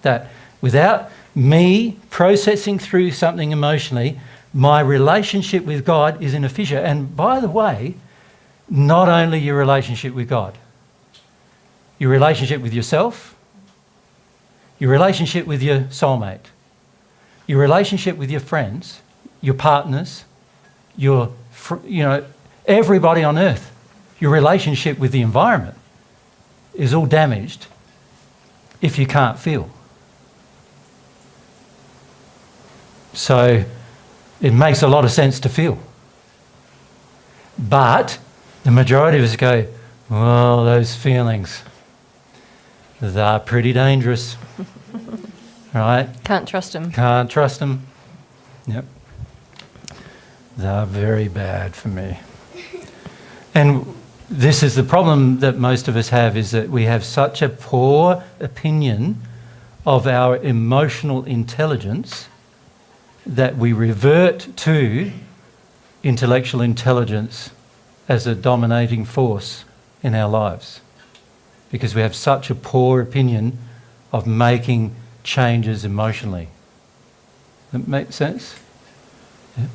that without me processing through something emotionally, my relationship with God is in a fissure. And by the way, not only your relationship with God, your relationship with yourself, your relationship with your soulmate, your relationship with your friends, your partners, everybody on earth, your relationship with the environment is all damaged if you can't feel. So it makes a lot of sense to feel. But the majority of us go, well, those feelings, they're pretty dangerous. Right? Can't trust them. Can't trust them. Yep. They're very bad for me. And this is the problem that most of us have, is that we have such a poor opinion of our emotional intelligence that we revert to intellectual intelligence as a dominating force in our lives, because we have such a poor opinion of making changes emotionally. That make sense? Yeah.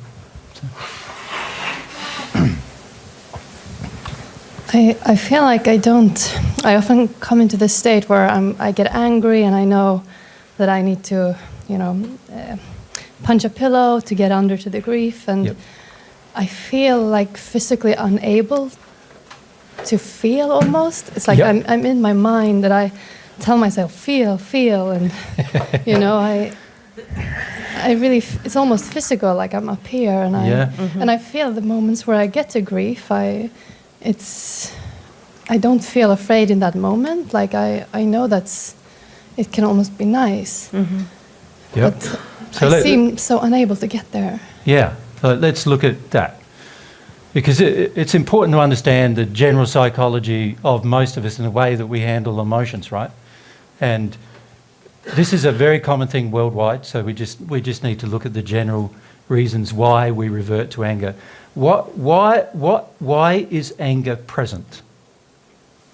I feel like I often come into this state where I get angry and I know that I need to, punch a pillow to get under to the grief, and Yep. I feel like physically unable to feel almost. It's like Yep. I'm in my mind that I tell myself, feel, and you know, I really, it's almost physical, like I'm up here, and and I feel the moments where I get to grief, I don't feel afraid in that moment. Like I know it can almost be nice, Yep. but So I seem so unable to get there. Yeah, so let's look at that. Because it's important to understand the general psychology of most of us in the way that we handle emotions, right? And this is a very common thing worldwide, so we just need to look at the general reasons why we revert to anger. Why is anger present?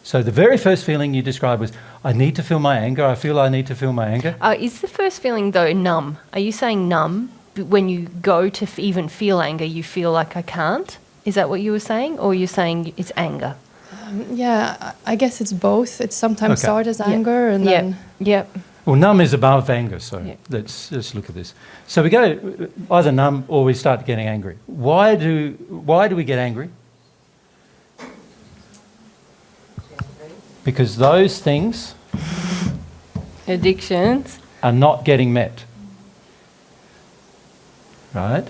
So the very first feeling you described was, I need to feel my anger, I feel I need to feel my anger. Is the first feeling, though, numb? Are you saying numb? When you go to even feel anger, you feel like I can't? Is that what you were saying? Or you're saying it's anger? Yeah, I guess it's both. It's sometimes Okay. started as anger and then... Yep. Well, numb is above anger, so Yeah. let's look at this. So we go either numb or we start getting angry. Why do we get angry? Because those things Addictions. are not getting met. Right?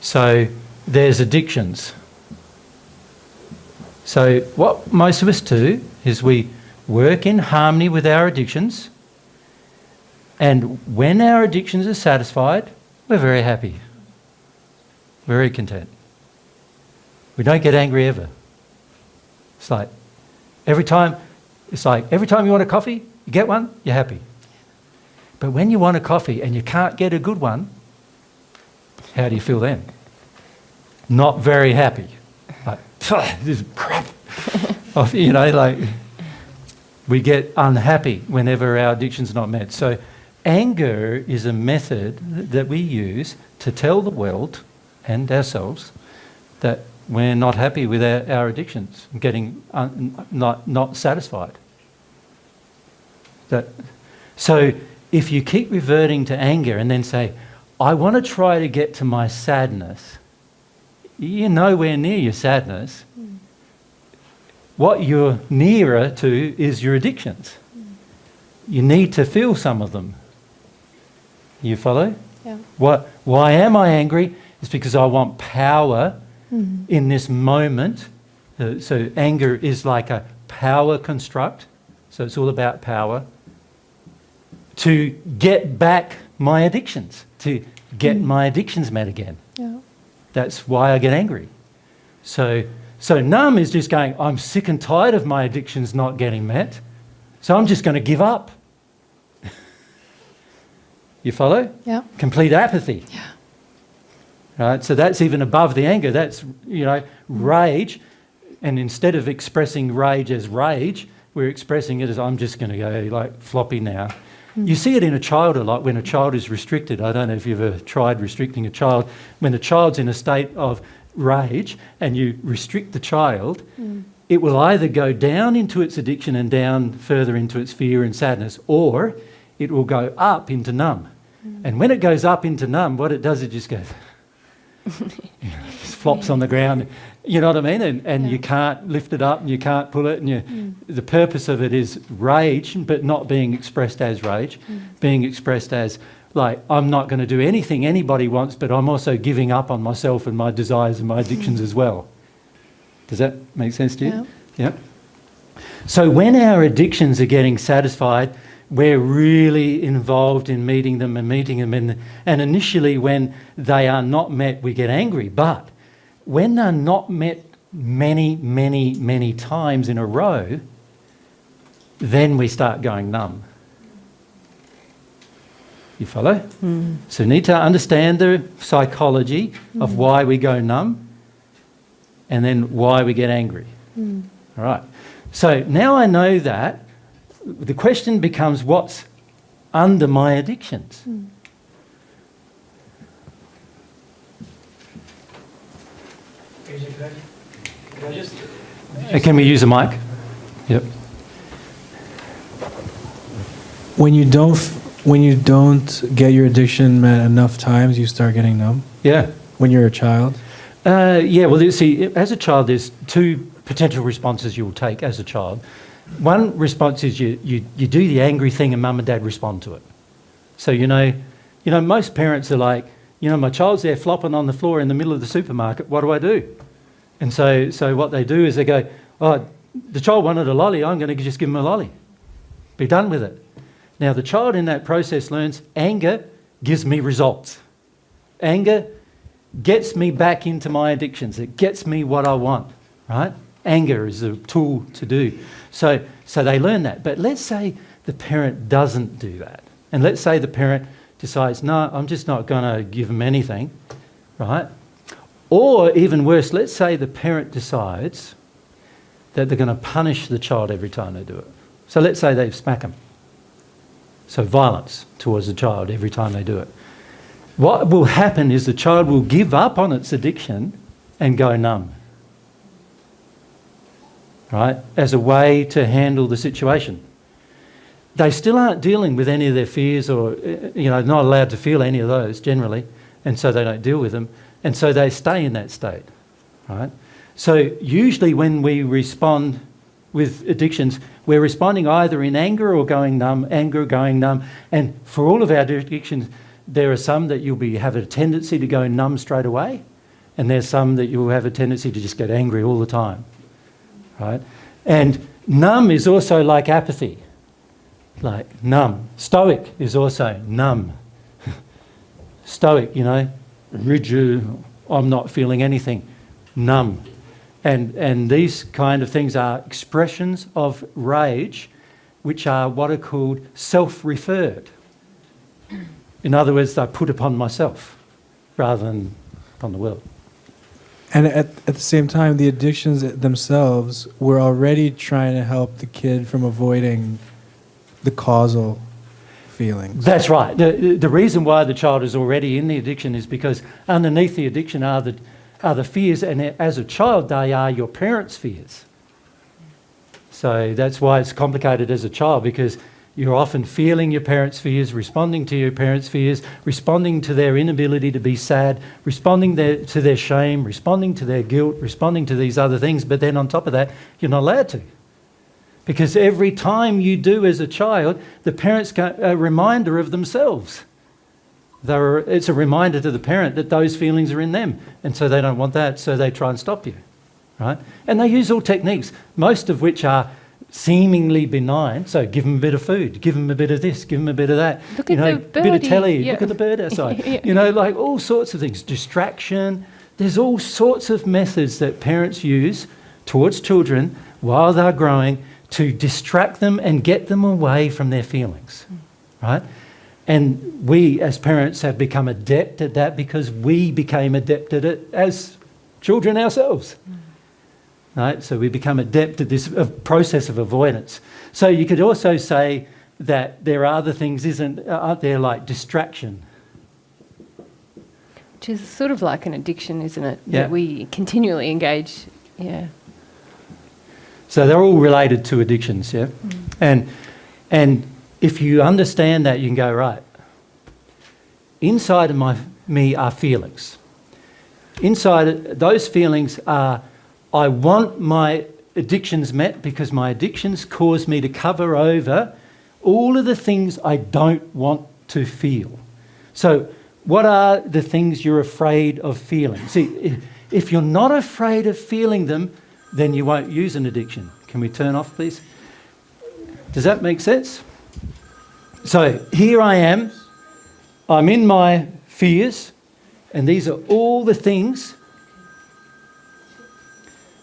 So there's addictions. So what most of us do is we work in harmony with our addictions, and when our addictions are satisfied, we're very happy, very content. We don't get angry ever. It's like every time you want a coffee, you get one, you're happy. But when you want a coffee and you can't get a good one, how do you feel then? Not very happy. Like, this is crap. You know, like we get unhappy whenever our addiction's not met. So anger is a method that we use to tell the world and ourselves that we're not happy with our addictions, getting not satisfied. So if you keep reverting to anger and then say, I want to try to get to my sadness, you're nowhere near your sadness. What you're nearer to is your addictions. You need to feel some of them. You follow? Yeah. Why am I angry? It's because I want power in this moment. So anger is like a power construct. So it's all about power. To get back my addictions, to get my addictions met again. Yeah. That's why I get angry. So numb is just going, I'm sick and tired of my addictions not getting met, so I'm just going to give up. You follow? Yeah. Complete apathy. Yeah. Right? So that's even above the anger. That's, rage. And instead of expressing rage as rage, we're expressing it as I'm just going to go like floppy now. You see it in a child a lot when a child is restricted. I don't know if you've ever tried restricting a child. When a child's in a state of rage and you restrict the child, it will either go down into its addiction and down further into its fear and sadness, or it will go up into numb. And when it goes up into numb, what it does, it just goes, just flops on the ground. You know what I mean? And you can't lift it up and you can't pull it. And the purpose of it is rage, but not being expressed as rage, being expressed as, like, I'm not going to do anything anybody wants, but I'm also giving up on myself and my desires and my addictions as well. Does that make sense to you? Yeah. So when our addictions are getting satisfied, we're really involved in meeting them. And initially when they are not met, we get angry. But when they're not met many, many, many times in a row, then we start going numb. You follow? So we need to understand the psychology of why we go numb and then why we get angry. All right. So now I know that, the question becomes, what's under my addictions? Can we use a mic? Yep. When you don't get your addiction met enough times, you start getting numb? Yeah. When you're a child? Yeah, well, see, as a child, there's two potential responses you'll take as a child. One response is you do the angry thing and mum and dad respond to it. So, you know, most parents are like, my child's there flopping on the floor in the middle of the supermarket, what do I do? And so what they do is they go, oh, the child wanted a lolly, I'm going to just give him a lolly. Be done with it. Now, the child in that process learns anger gives me results. Anger gets me back into my addictions. It gets me what I want, right? Anger is a tool to do. So they learn that. But let's say the parent doesn't do that. And let's say the parent decides, no, I'm just not going to give them anything, right? Or even worse, let's say the parent decides that they're going to punish the child every time they do it. So let's say they smack them. So violence towards the child every time they do it. What will happen is the child will give up on its addiction and go numb, right, as a way to handle the situation. They still aren't dealing with any of their fears or, not allowed to feel any of those generally, and so they don't deal with them, and so they stay in that state, right? So usually when we respond with addictions, we're responding either in anger or going numb, and for all of our addictions, there are some that you'll have a tendency to go numb straight away, and there's some that you'll have a tendency to just get angry all the time, right? And numb is also like apathy, like numb. Stoic is also numb. Stoic, rigid, I'm not feeling anything, numb. And these kind of things are expressions of rage, which are what are called self-referred. In other words, they're put upon myself rather than upon the world. And at the same time, the addictions themselves were already trying to help the kid from avoiding the causal feelings. That's right. The reason why the child is already in the addiction is because underneath the addiction are the fears, and as a child, they are your parents' fears. So that's why it's complicated as a child, because you're often feeling your parents' fears, responding to your parents' fears, responding to their inability to be sad, responding to their shame, responding to their guilt, responding to these other things. But then on top of that, you're not allowed to. Because every time you do as a child, the parents get a reminder of themselves. It's a reminder to the parent that those feelings are in them. And so they don't want that, so they try and stop you, right? And they use all techniques, most of which are seemingly benign. So give them a bit of food, give them a bit of this, give them a bit of that. Look at the birdie. A bit of telly, Yeah. look at the bird outside. Yeah. Like all sorts of things. Distraction. There's all sorts of methods that parents use towards children while they're growing to distract them and get them away from their feelings, right? And we as parents have become adept at that because we became adept at it as children ourselves. Right? So we become adept at this process of avoidance. So you could also say that there are other things, aren't there, like distraction? Which is sort of like an addiction, isn't it? Yeah. That we continually engage. Yeah. So they're all related to addictions, yeah? And if you understand that, you can go, right, inside of me are feelings. Inside those feelings are, I want my addictions met because my addictions cause me to cover over all of the things I don't want to feel. So what are the things you're afraid of feeling? See, if you're not afraid of feeling them, then you won't use an addiction. Can we turn off, please? Does that make sense? So here I am. I'm in my fears, and these are all the things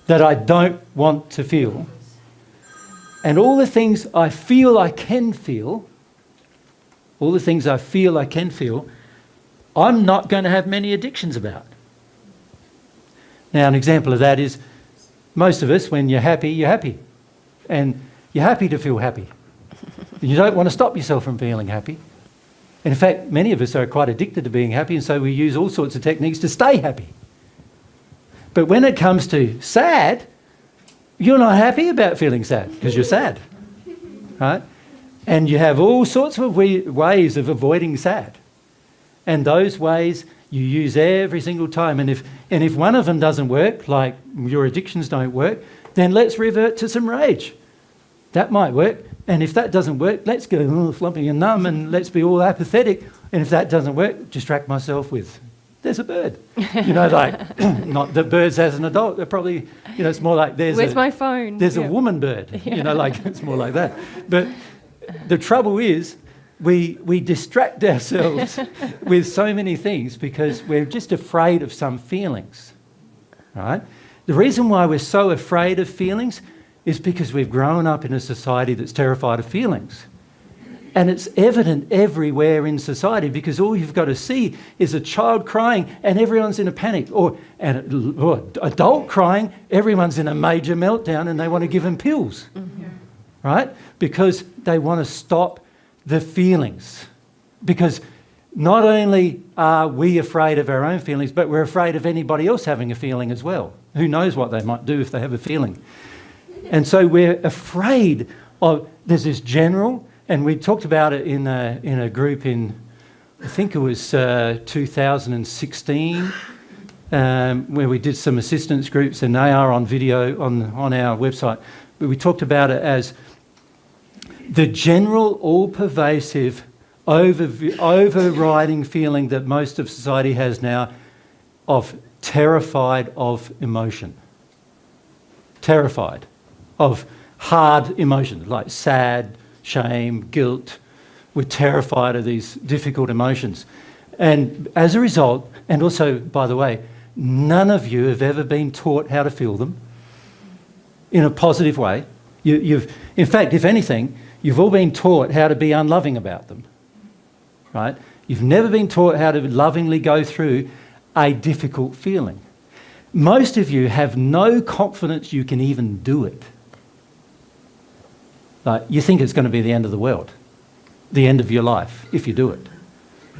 that I don't want to feel. And all the things I feel I can feel, I'm not going to have many addictions about. Now, an example of that is most of us, when you're happy, you're happy. And you're happy to feel happy. You don't want to stop yourself from feeling happy. And in fact, many of us are quite addicted to being happy, and so we use all sorts of techniques to stay happy. But when it comes to sad, you're not happy about feeling sad because you're sad, right? And you have all sorts of ways of avoiding sad. And those ways you use every single time. And if one of them doesn't work, like your addictions don't work, then let's revert to some rage. That might work. And if that doesn't work, let's go floppy and numb and let's be all apathetic. And if that doesn't work, distract myself with, there's a bird. You know, like, not that birds as an adult, they're probably, you know, it's more like Where's my phone? There's a woman bird, you know, like, it's more like that. But the trouble is, we distract ourselves with so many things because we're just afraid of some feelings, right? The reason why we're so afraid of feelings is because we've grown up in a society that's terrified of feelings. And it's evident everywhere in society because all you've got to see is a child crying and everyone's in a panic, or an adult crying, everyone's in a major meltdown and they want to give them pills, right? Because they want to stop the feelings. Because not only are we afraid of our own feelings, but we're afraid of anybody else having a feeling as well. Who knows what they might do if they have a feeling. And so we're afraid of, there's this general, and we talked about it in a group in, I think it was 2016, where we did some assistance groups, and they are on video on our website. But we talked about it as the general, all-pervasive, overriding feeling that most of society has now of terrified of emotion. Terrified of hard emotions like sad, shame, guilt. We're terrified of these difficult emotions. And as a result, and also, by the way, none of you have ever been taught how to feel them in a positive way. In fact, if anything, you've all been taught how to be unloving about them, right? You've never been taught how to lovingly go through a difficult feeling. Most of you have no confidence you can even do it. Like, you think it's going to be the end of the world, the end of your life, if you do it.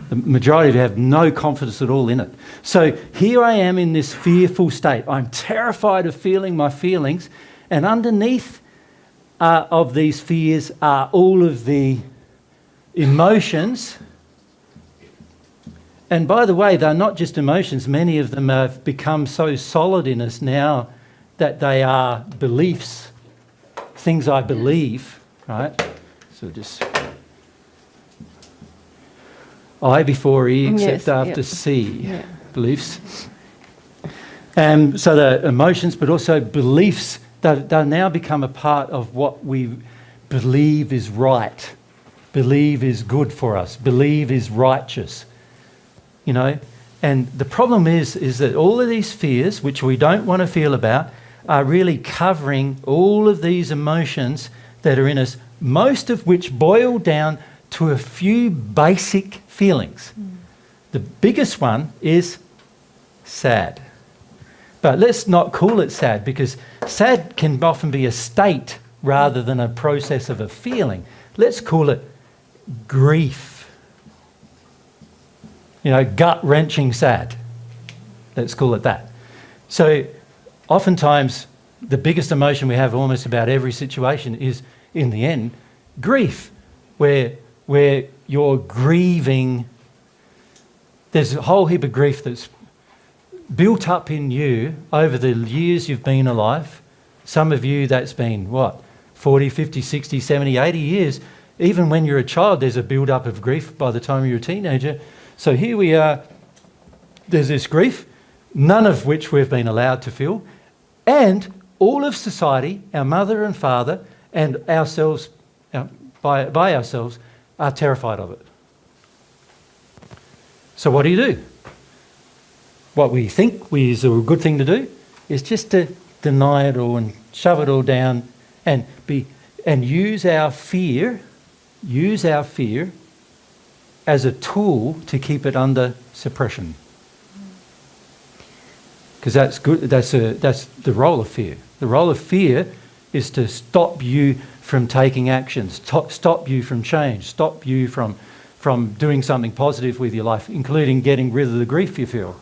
The majority of you have no confidence at all in it. So here I am in this fearful state. I'm terrified of feeling my feelings, and underneath of these fears are all of the emotions. And by the way, they're not just emotions. Many of them have become so solid in us now that they are beliefs, things I believe, right? So just I before E except after C, beliefs. So the emotions, but also beliefs, they now become a part of what we believe is right, believe is good for us, believe is righteous. You know, and the problem is that all of these fears, which we don't want to feel about, are really covering all of these emotions that are in us, most of which boil down to a few basic feelings. The biggest one is sad. But let's not call it sad, because sad can often be a state rather than a process of a feeling. Let's call it grief. You know, gut-wrenching sad. Let's call it that. So oftentimes the biggest emotion we have almost about every situation is, in the end, grief, where you're grieving. There's a whole heap of grief that's built up in you over the years you've been alive. Some of you, that's been, 40, 50, 60, 70, 80 years. Even when you're a child, there's a build-up of grief by the time you're a teenager. So here we are, there's this grief, none of which we've been allowed to feel, and all of society, our mother and father, and ourselves, by ourselves, are terrified of it. So what do? What we think is a good thing to do is just to deny it all and shove it all down and use our fear as a tool to keep it under suppression. Because that's good. That's the role of fear. The role of fear is to stop you from taking actions, stop you from change, stop you from doing something positive with your life, including getting rid of the grief you feel.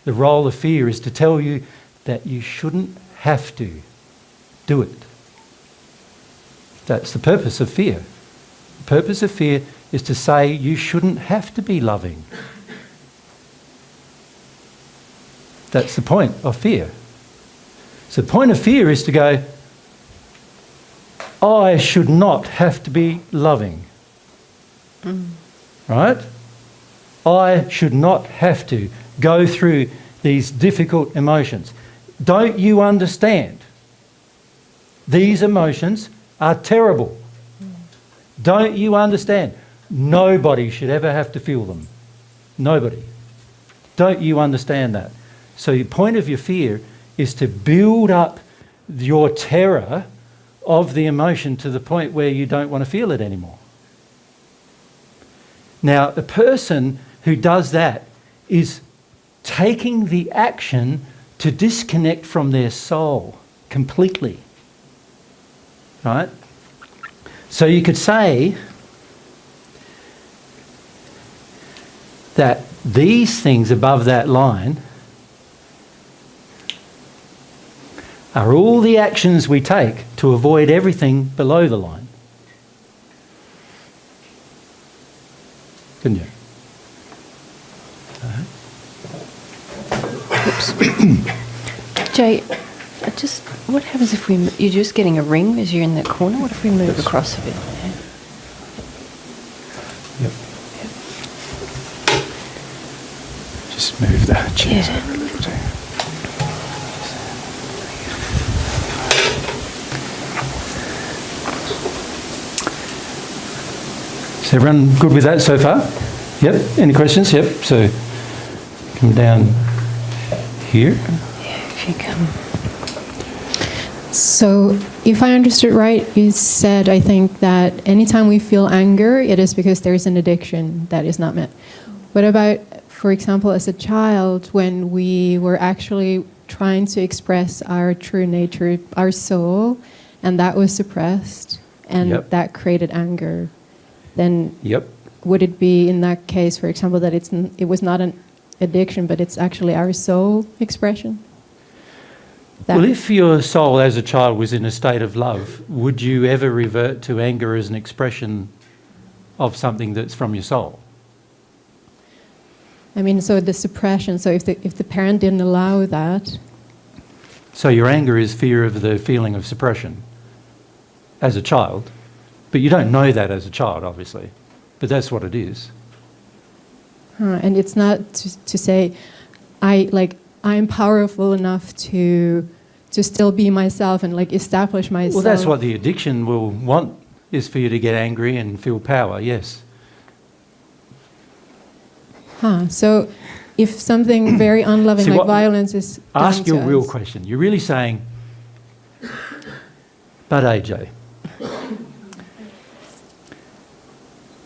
The role of fear is to tell you that you shouldn't have to do it. That's the purpose of fear. The purpose of fear is to say you shouldn't have to be loving. That's the point of fear. So the point of fear is to go, I should not have to be loving. Right? I should not have to go through these difficult emotions. Don't you understand? These emotions are terrible. Don't you understand? Nobody should ever have to feel them. Nobody. Don't you understand that? So the point of your fear is to build up your terror of the emotion to the point where you don't want to feel it anymore. Now, a person who does that is taking the action to disconnect from their soul completely. Right? So you could say that these things above that line are all the actions we take to avoid everything below the line. Couldn't you? Jay, what happens if you're just getting a ring as you're in that corner? What if we move across a bit? Yep. Just move the chairs over a little too. Is everyone good with that so far? Yep. Any questions? Yep. So come down here. Yeah, if you come. So, if I understood right, you said, I think, that anytime we feel anger, it is because there is an addiction that is not met. What about, for example, as a child, when we were actually trying to express our true nature, our soul, and that was suppressed, and that created anger? Then would it be in that case, for example, that it was not an addiction, but it's actually our soul expression? Well, if your soul as a child was in a state of love, would you ever revert to anger as an expression of something that's from your soul? I mean, so the suppression, so if the parent didn't allow that... So your anger is fear of the feeling of suppression as a child, but you don't know that as a child, obviously, but that's what it is. And it's not to say, I'm powerful enough to still be myself and establish myself. Well, that's what the addiction will want, is for you to get angry and feel power, yes. So if something very unloving like violence is done ask your to real us, question. You're really saying, but AJ,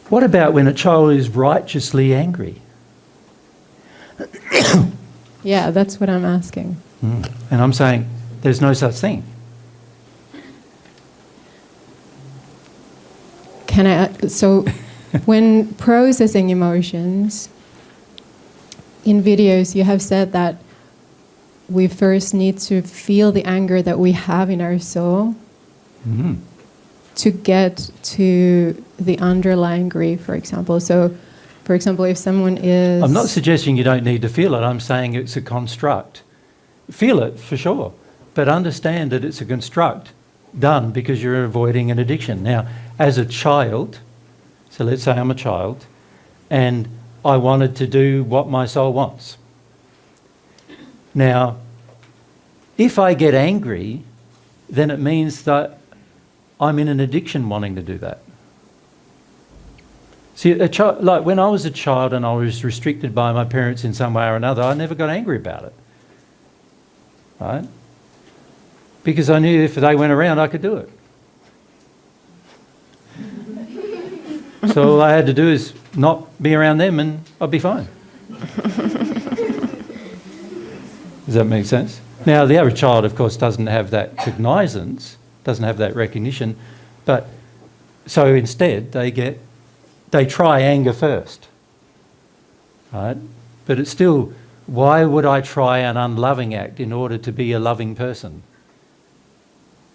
what about when a child is righteously angry? Yeah, that's what I'm asking. And I'm saying there's no such thing. So when processing emotions, in videos you have said that we first need to feel the anger that we have in our soul to get to the underlying grief, for example. So, for example, if someone is... I'm not suggesting you don't need to feel it. I'm saying it's a construct. Feel it, for sure, but understand that it's a construct done because you're avoiding an addiction. Now, as a child, so let's say I'm a child, and I wanted to do what my soul wants. Now, if I get angry, then it means that I'm in an addiction wanting to do that. See, like when I was a child and I was restricted by my parents in some way or another, I never got angry about it, right? Because I knew if they went around, I could do it. So all I had to do is not be around them and I'd be fine. Does that make sense? Now, the average child, of course, doesn't have that cognizance, doesn't have that recognition, but so instead they try anger first, right? But it's still, why would I try an unloving act in order to be a loving person?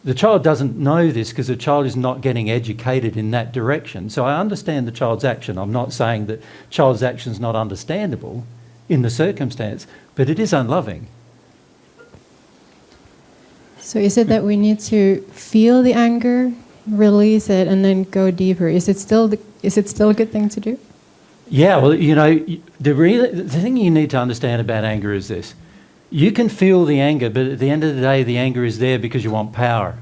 The child doesn't know this because the child is not getting educated in that direction. So I understand the child's action. I'm not saying that child's action is not understandable in the circumstance, but it is unloving. So is it that we need to feel the anger release it and then go deeper. Is it still a good thing to do? Yeah, well, you know, the thing you need to understand about anger is this. You can feel the anger, but at the end of the day, the anger is there because you want power.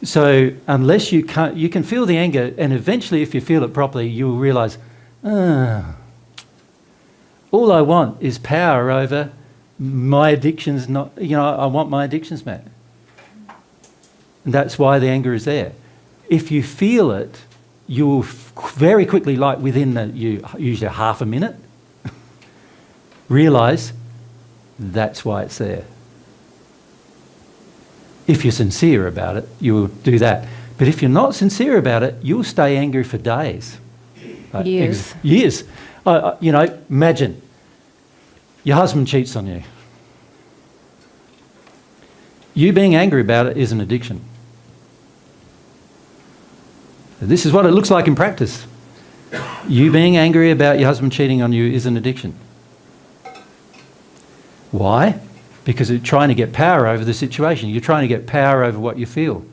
So unless you can feel the anger, and eventually if you feel it properly, you'll realise, all I want is power over my addictions. Not, you know, I want my addictions met. And that's why the anger is there. If you feel it, you will very quickly, like within usually half a minute, realise that's why it's there. If you're sincere about it, you will do that. But if you're not sincere about it, you'll stay angry for days. Like Years. Years. You know, imagine your husband cheats on you. You being angry about it is an addiction. This is what it looks like in practice. You being angry about your husband cheating on you is an addiction. Why? Because you're trying to get power over the situation. You're trying to get power over what you feel.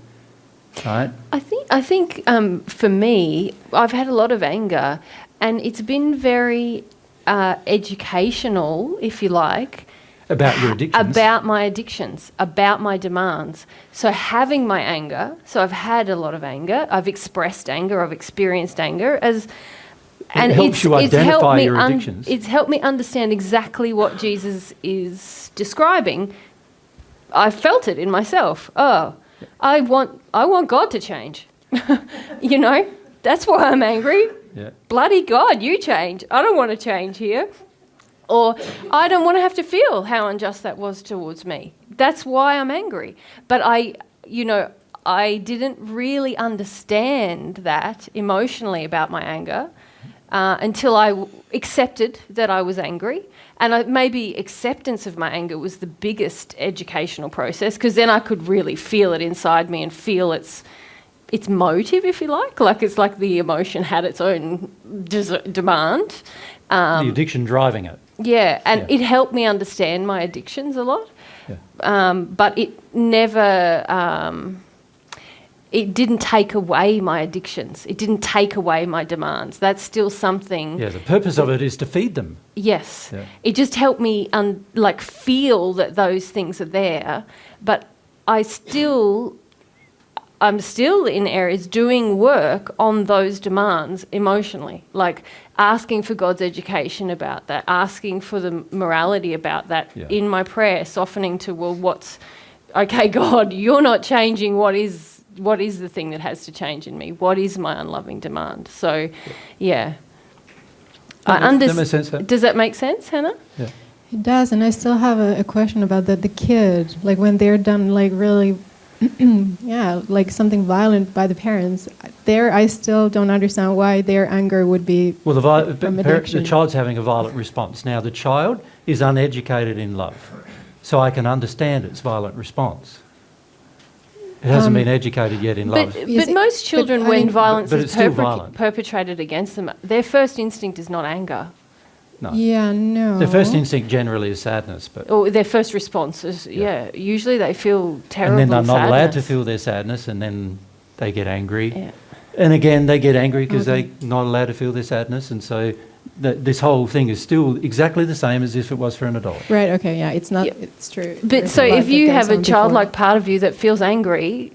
Right? I think for me, I've had a lot of anger, and it's been very educational, if you like. About your addictions? About my addictions, about my demands. So having my anger, so I've had a lot of anger, I've expressed anger, I've experienced anger, and it helps you identify your addictions. It's helped me understand exactly what Jesus is describing. I felt it in myself. Oh, I want God to change. You know, that's why I'm angry. Yeah. Bloody God, you change. I don't want to change here. Or I don't want to have to feel how unjust that was towards me. That's why I'm angry. But I didn't really understand that emotionally about my anger until I accepted that I was angry. And maybe acceptance of my anger was the biggest educational process, because then I could really feel it inside me and feel its motive, if you like. Like it's like the emotion had its own demand. The addiction driving it. Yeah, and it helped me understand my addictions a lot. Yeah. But it never, it didn't take away my addictions. It didn't take away my demands. That's still something. Yeah, the purpose of it is to feed them. Yes. Yeah. It just helped me feel that those things are there. But I'm still in areas doing work on those demands emotionally, like asking for God's education about that, asking for the morality about that in my prayer, softening to, well, okay, God, you're not changing what is the thing that has to change in me? What is my unloving demand? So, yeah. Does that make sense, Hannah? Yeah. It does, and I still have a question about the kid, like when they're done like really like something violent by the parents, I still don't understand why their anger would be from addiction. The child's having a violent response. Now, the child is uneducated in love, so I can understand its violent response. It hasn't been educated yet in love. But most children, when violence is violent. perpetrated against them, their first instinct is not anger. No. Yeah, no. Their first instinct generally is sadness. Or their first response is, usually they feel terrible and then they're not sadness. allowed to feel their sadness, and then they get angry. Yeah. And again, they get angry because they're not allowed to feel their sadness, and so this whole thing is still exactly the same as if it was for an adult. Right, okay, yeah, it's not, it's true. But so if you have a childlike part of you that feels angry,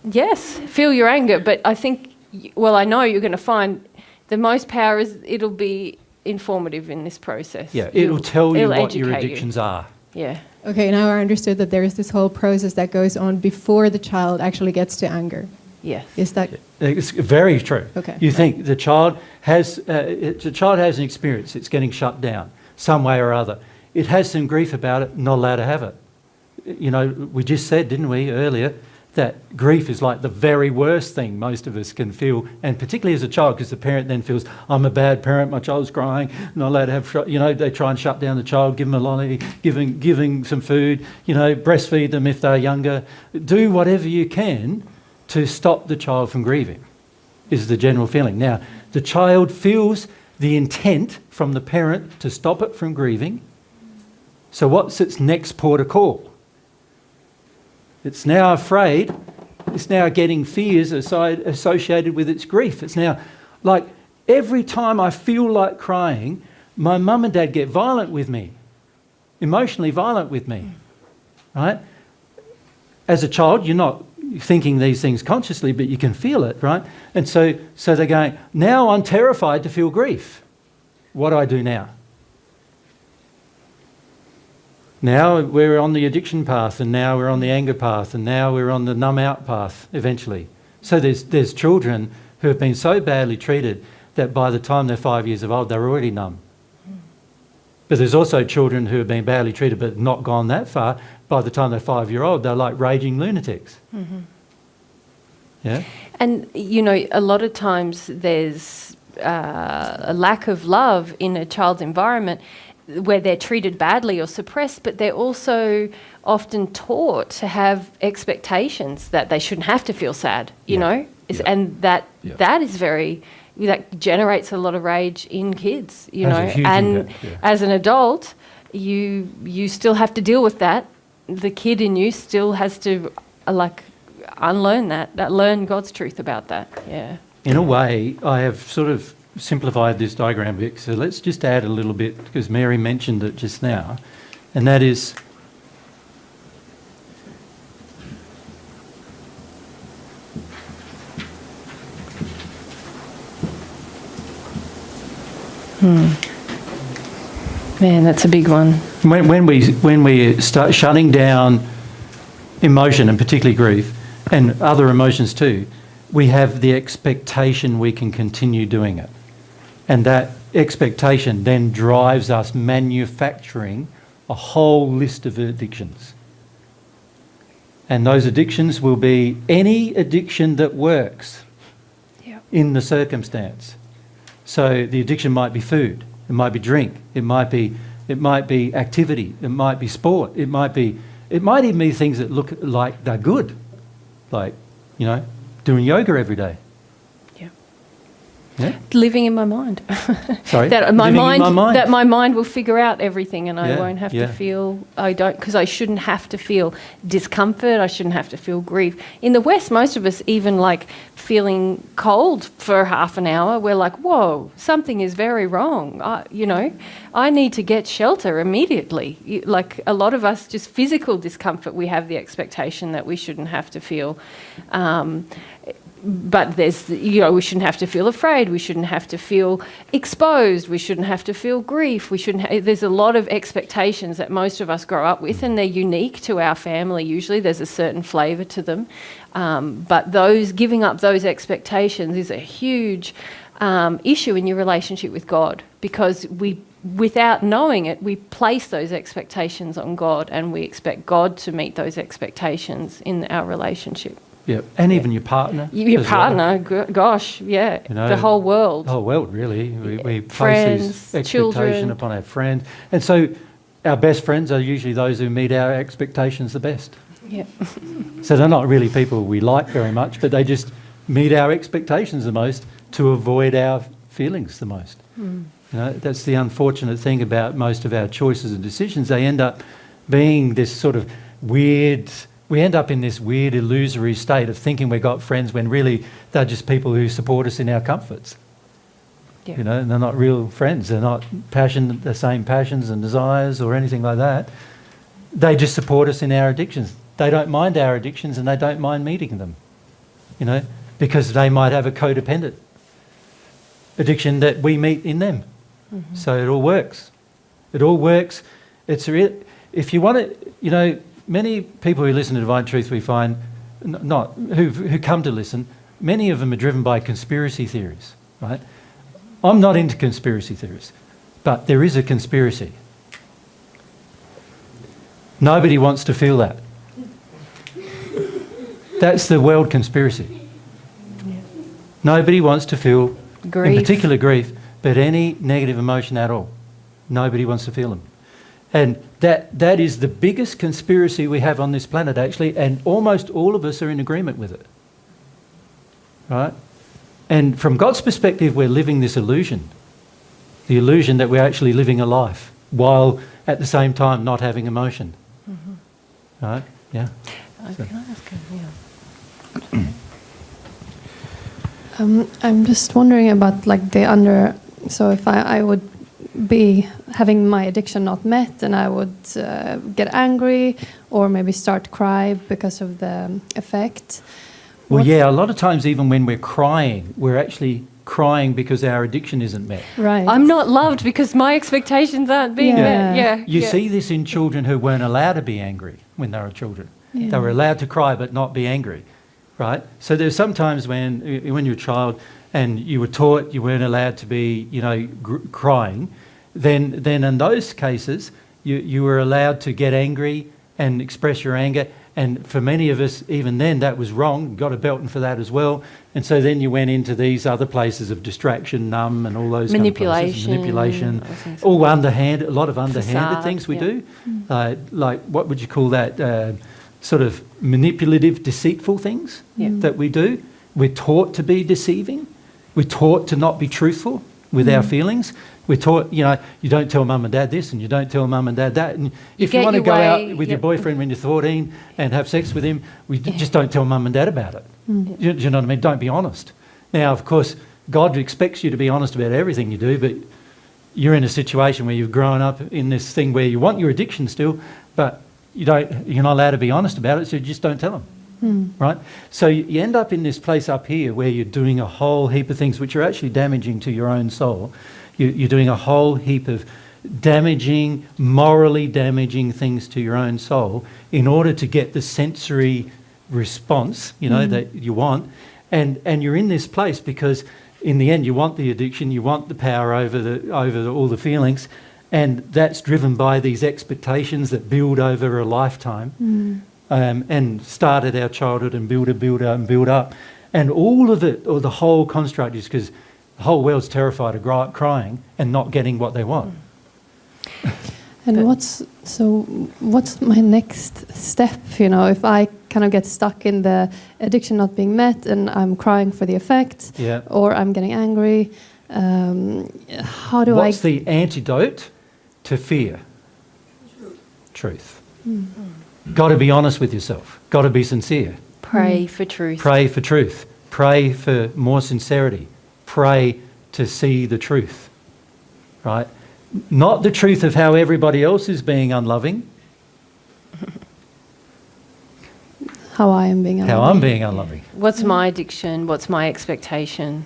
yes, feel your anger, but I think, I know you're going to find the most power is it'll be informative in this process. Yeah, it'll tell you what your educate addictions are. Yeah. Okay, now I understood that there is this whole process that goes on before the child actually gets to anger. Yeah. Is that... It's very true. Okay. You think the child has an experience, it's getting shut down some way or other. It has some grief about it, not allowed to have it. You know, we just said, didn't we, earlier, that grief is like the very worst thing most of us can feel, and particularly as a child, because the parent then feels, I'm a bad parent, my child's crying, not allowed to have, they try and shut down the child, give them a lolly, giving some food, breastfeed them if they're younger. Do whatever you can to stop the child from grieving, is the general feeling. Now, the child feels the intent from the parent to stop it from grieving. So what's its next port of call? It's now afraid It's now getting fears associated with its grief. It's now like every time I feel like crying, my mum and dad get violent with me, emotionally violent with me, right? As a child, you're not thinking these things consciously, but you can feel it, right? And so they're going, now I'm terrified to feel grief. What do I do now? Now we're on the addiction path, and now we're on the anger path, and now we're on the numb out path eventually. So there's children who have been so badly treated that by the time they're 5 years of old, they're already numb. But there's also children who have been badly treated but not gone that far. By the time they're 5-year-old, they're like raging lunatics. Mm-hmm. Yeah? And, you know, a lot of times there's a lack of love in a child's environment where they're treated badly or suppressed, but they're also often taught to have expectations that they shouldn't have to feel sad, you know? And that is very... that generates a lot of rage in kids, you know. And as an adult, you still have to deal with that. The kid in you still has to unlearn that, learn God's truth about that. Yeah. In a way, I have sort of simplified this diagram a bit, so let's just add a little bit, because Mary mentioned it just now, and that is Man, that's a big one. when we start shutting down emotion, and particularly grief, and other emotions too, we have the expectation we can continue doing it. And that expectation then drives us manufacturing a whole list of addictions. And those addictions will be any addiction that works in the circumstance. So the addiction might be food, it might be drink, it might be activity, it might be sport, it might even be things that look like they're good, like, you know, doing yoga every day. Yeah. Living in my mind. Sorry? That my Living in mind, my mind. that my mind will figure out everything, and I won't have yeah. to feel. Because I shouldn't have to feel discomfort. I shouldn't have to feel grief. In the West, most of us, even like feeling cold for half an hour, we're like, "Whoa, something is very wrong." I need to get shelter immediately. Like a lot of us, just physical discomfort, we have the expectation that we shouldn't have to feel. But there's, we shouldn't have to feel afraid. We shouldn't have to feel exposed. We shouldn't have to feel grief. There's a lot of expectations that most of us grow up with, and they're unique to our family. Usually, there's a certain flavour to them. But giving up those expectations is a huge issue in your relationship with God, because without knowing it, we place those expectations on God, and we expect God to meet those expectations in our relationship. Yeah, and even your partner. Your partner, gosh, yeah, the whole world. The whole world, really. We place friends, this expectation children. upon our friends. And so our best friends are usually those who meet our expectations the best. Yeah. So they're not really people we like very much, but they just meet our expectations the most to avoid our feelings the most. That's the unfortunate thing about most of our choices and decisions. They end up being this sort of weird... We end up in this weird illusory state of thinking we've got friends when really they're just people who support us in our comforts. Yeah. And they're not real friends. They're not the same passions and desires or anything like that. They just support us in our addictions. They don't mind our addictions, and they don't mind meeting them, because they might have a codependent addiction that we meet in them. Mm-hmm. So it all works. It all works. If you want it, many people who listen to Divine Truth, we find, who come to listen, many of them are driven by conspiracy theories, right? I'm not into conspiracy theories, but there is a conspiracy. Nobody wants to feel that. That's the world conspiracy. Yeah. Nobody wants to feel, in particular grief, but any negative emotion at all. Nobody wants to feel them. And that is the biggest conspiracy we have on this planet, actually, and almost all of us are in agreement with it. Right? And from God's perspective, we're living this illusion. The illusion that we're actually living a life, while at the same time not having emotion. Mm-hmm. Right? Yeah. Can I ask I'm just wondering about like so if I would be having my addiction not met, and I would get angry or maybe start cry because of the effect. Well, yeah, a lot of times even when we're crying, we're actually crying because our addiction isn't met. Right. I'm not loved because my expectations aren't being met. Yeah. You see this in children who weren't allowed to be angry when they were children. Yeah. They were allowed to cry but not be angry, right? So there's sometimes when you're a child and you were taught you weren't allowed to be, crying, then in those cases you were allowed to get angry and express your anger. And for many of us, even then, that was wrong. Got a belting for that as well. And so then you went into these other places of distraction, numb, and all those Manipulation. kind of places. Manipulation. Things. All underhanded, a lot of underhanded Facade, things we yeah. do. Like, what would you call that? Sort of manipulative, deceitful things that we do. We're taught to be deceiving. We're taught to not be truthful with our feelings. We're taught, you don't tell mum and dad this and you don't tell mum and dad that. And if you want to go out with your boyfriend when you're 14 and have sex with him, just don't tell mum and dad about it. Do you know what I mean? Don't be honest. Now, of course, God expects you to be honest about everything you do, but you're in a situation where you've grown up in this thing where you want your addiction still, but you're not allowed to be honest about it, so you just don't tell them. Right? So you end up in this place up here where you're doing a whole heap of things which are actually damaging to your own soul. You're doing a whole heap of morally damaging things to your own soul in order to get the sensory response, that you want. And you're in this place because in the end you want the addiction, you want the power over all the feelings, and that's driven by these expectations that build over a lifetime. And start at our childhood and build up. And all of it, or the whole construct, is because the whole world's terrified of crying and not getting what they want. And what's my next step? If I kind of get stuck in the addiction not being met and I'm crying for the effect, or I'm getting angry, What's the antidote to fear? Truth. Got to be honest with yourself. Got to be sincere. Pray for truth. Pray for truth. Pray for more sincerity. Pray to see the truth. Right? Not the truth of how everybody else is being unloving. How I am being unloving. How I'm being unloving. What's my addiction? What's my expectation?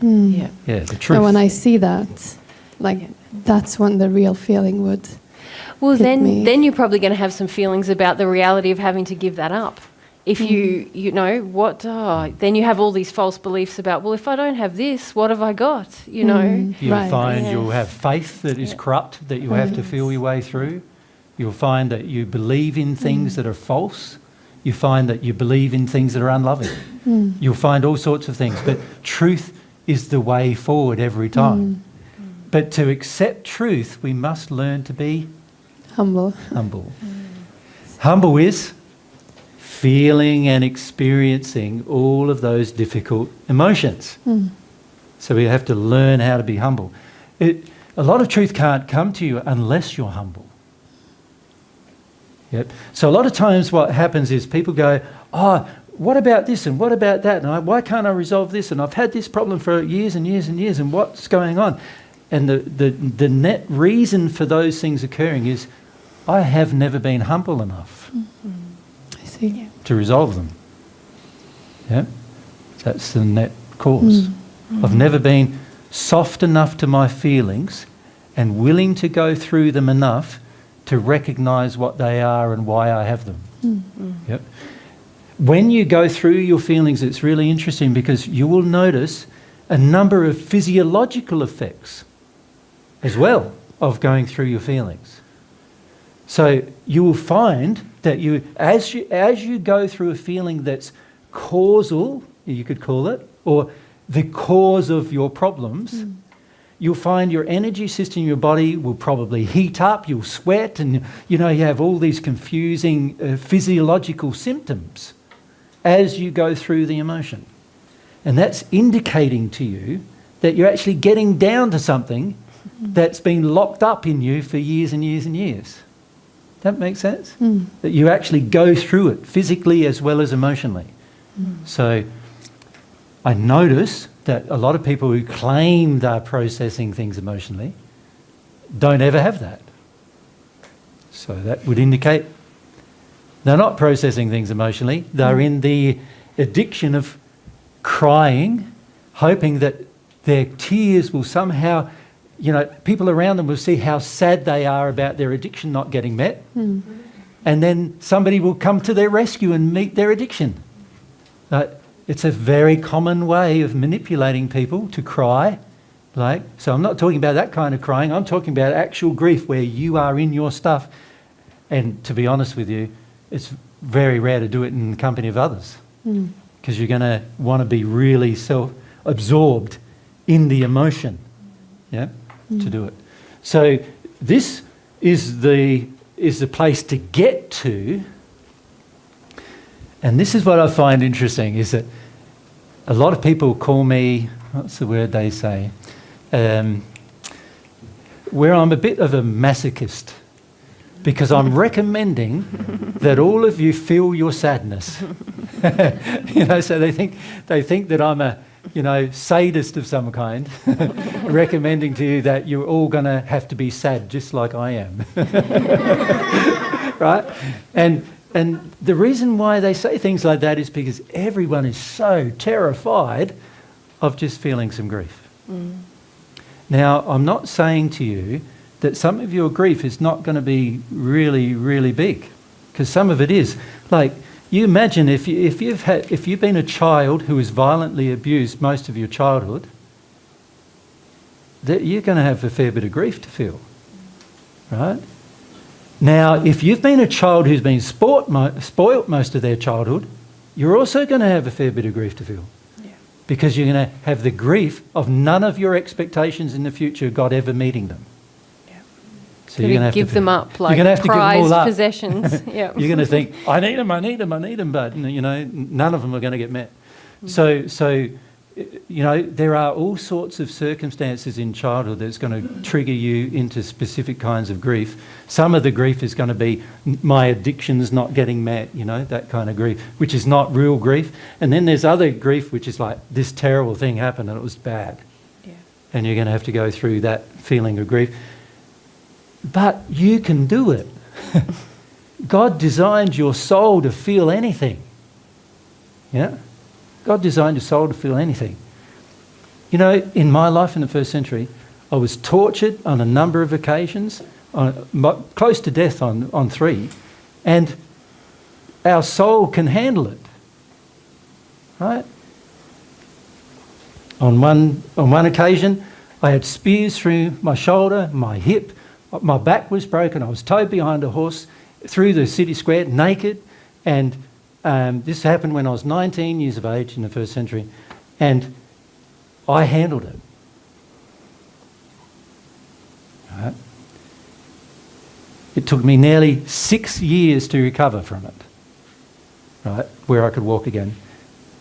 Yeah, the truth. So when I see that, that's when the real feeling would. Well, then you're probably going to have some feelings about the reality of having to give that up. If then you have all these false beliefs about, well, if I don't have this, what have I got? You'll find you'll have faith that is corrupt, that you have to feel your way through. You'll find that you believe in things that are false. You find that you believe in things that are unloving. You'll find all sorts of things. But truth is the way forward every time. But to accept truth, we must learn to be humble. Humble is feeling and experiencing all of those difficult emotions. So we have to learn how to be humble. A lot of truth can't come to you unless you're humble. Yep. So a lot of times what happens is people go, what about this and what about that? And why can't I resolve this? And I've had this problem for years and years and years, and what's going on? And the net reason for those things occurring is I have never been humble enough to resolve them. Yeah, that's the net cause. I've never been soft enough to my feelings and willing to go through them enough to recognise what they are and why I have them. Yep. When you go through your feelings, it's really interesting because you will notice a number of physiological effects as well of going through your feelings. So you will find that as you go through a feeling that's causal, you could call it, or the cause of your problems, you'll find your energy system in your body will probably heat up, you'll sweat, and you have all these confusing physiological symptoms as you go through the emotion. And that's indicating to you that you're actually getting down to something that's been locked up in you for years and years and years. That makes sense? That you actually go through it physically as well as emotionally. So I notice that a lot of people who claim they're processing things emotionally don't ever have that. So that would indicate they're not processing things emotionally. They're in the addiction of crying, hoping that their tears will somehow, people around them will see how sad they are about their addiction not getting met. And then somebody will come to their rescue and meet their addiction. It's a very common way of manipulating people to cry. So I'm not talking about that kind of crying. I'm talking about actual grief where you are in your stuff. And to be honest with you, it's very rare to do it in the company of others, because you're going to want to be really self-absorbed in the emotion, to do it. So this is the place to get to. And this is what I find interesting, is that a lot of people call me, what's the word they say, where I'm a bit of a masochist, because I'm recommending that all of you feel your sadness. So they think that I'm a, sadist of some kind, recommending to you that you're all going to have to be sad just like I am. Right? And the reason why they say things like that is because everyone is so terrified of just feeling some grief. Now, I'm not saying to you that some of your grief is not going to be really, really big, because some of it is. Like, you imagine if you've been a child who was violently abused most of your childhood, that you're going to have a fair bit of grief to feel, right? Now, if you've been a child who's been spoilt most of their childhood, you're also going to have a fair bit of grief to feel. Because you're going to have the grief of none of your expectations in the future God ever meeting them. So you're going to have give to them up like prized possessions. You're going to think, I need them, but none of them are going to get met. So there are all sorts of circumstances in childhood that's going to trigger you into specific kinds of grief. Some of the grief is going to be my addiction's not getting met, that kind of grief, which is not real grief. And then there's other grief which is like, this terrible thing happened and it was bad. And you're going to have to go through that feeling of grief. But you can do it. God designed your soul to feel anything. God designed your soul to feel anything. In my life in the first century, I was tortured on a number of occasions, close to death on 3, and our soul can handle it, right? On one occasion, I had spears through my shoulder, my hip, my back was broken, I was towed behind a horse through the city square, naked, and this happened when I was 19 years of age in the first century, and I handled it. Right? It took me nearly 6 years to recover from it, right, where I could walk again,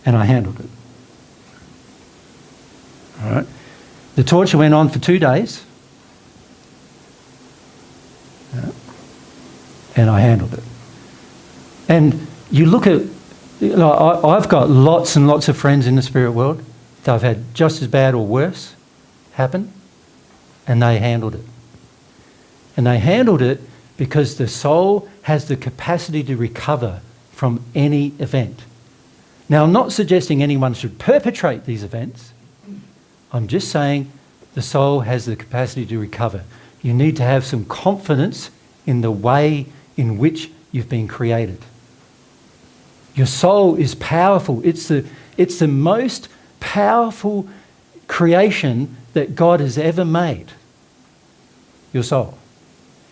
and I handled it. All right? The torture went on for 2 days, and I handled it. And you look at, I've got lots and lots of friends in the spirit world that have had just as bad or worse happen, and they handled it. And they handled it because the soul has the capacity to recover from any event. Now, I'm not suggesting anyone should perpetrate these events. I'm just saying the soul has the capacity to recover. You need to have some confidence in the way in which you've been created. Your soul is powerful. It's the most powerful creation that God has ever made. Your soul.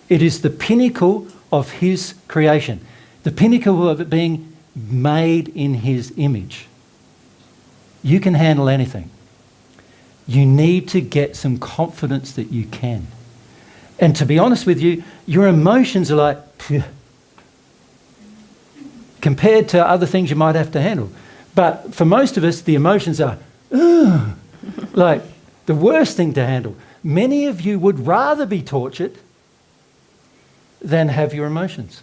It is the pinnacle of His creation. The pinnacle of it being made in His image. You can handle anything. You need to get some confidence that you can. And to be honest with you, your emotions are like, phew, compared to other things you might have to handle. But for most of us, the emotions are, like the worst thing to handle. Many of you would rather be tortured than have your emotions.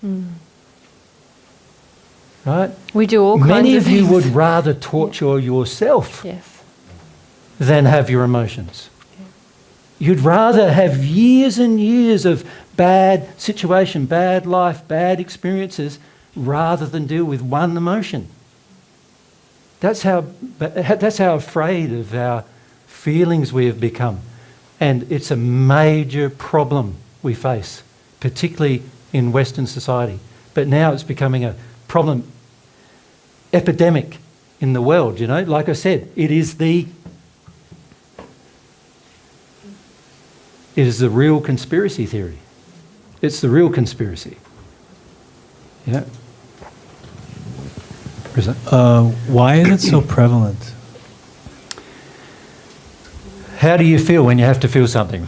Right? right? We do all kinds Many of of you things. would rather torture yourself Yes. than have your emotions. You'd rather have years and years of bad situation, bad life, bad experiences, rather than deal with one emotion. That's how afraid of our feelings we have become. And it's a major problem we face, particularly in Western society. But now it's becoming a problem, epidemic in the world, you know. Like I said, it is the real conspiracy theory. It's the real conspiracy. Yeah. Why is it so prevalent? How do you feel when you have to feel something?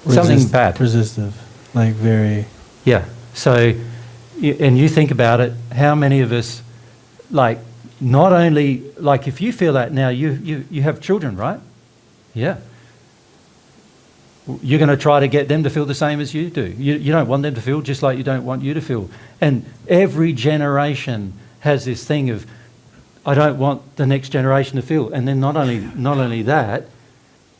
Something bad. Resistive. Like very... Yeah. So, and you think about it, how many of us, like, not only, like if you feel that now, you have children, right? Yeah. You're going to try to get them to feel the same as you do. You don't want them to feel just like you don't want you to feel. And every generation has this thing of, I don't want the next generation to feel. And then not only that,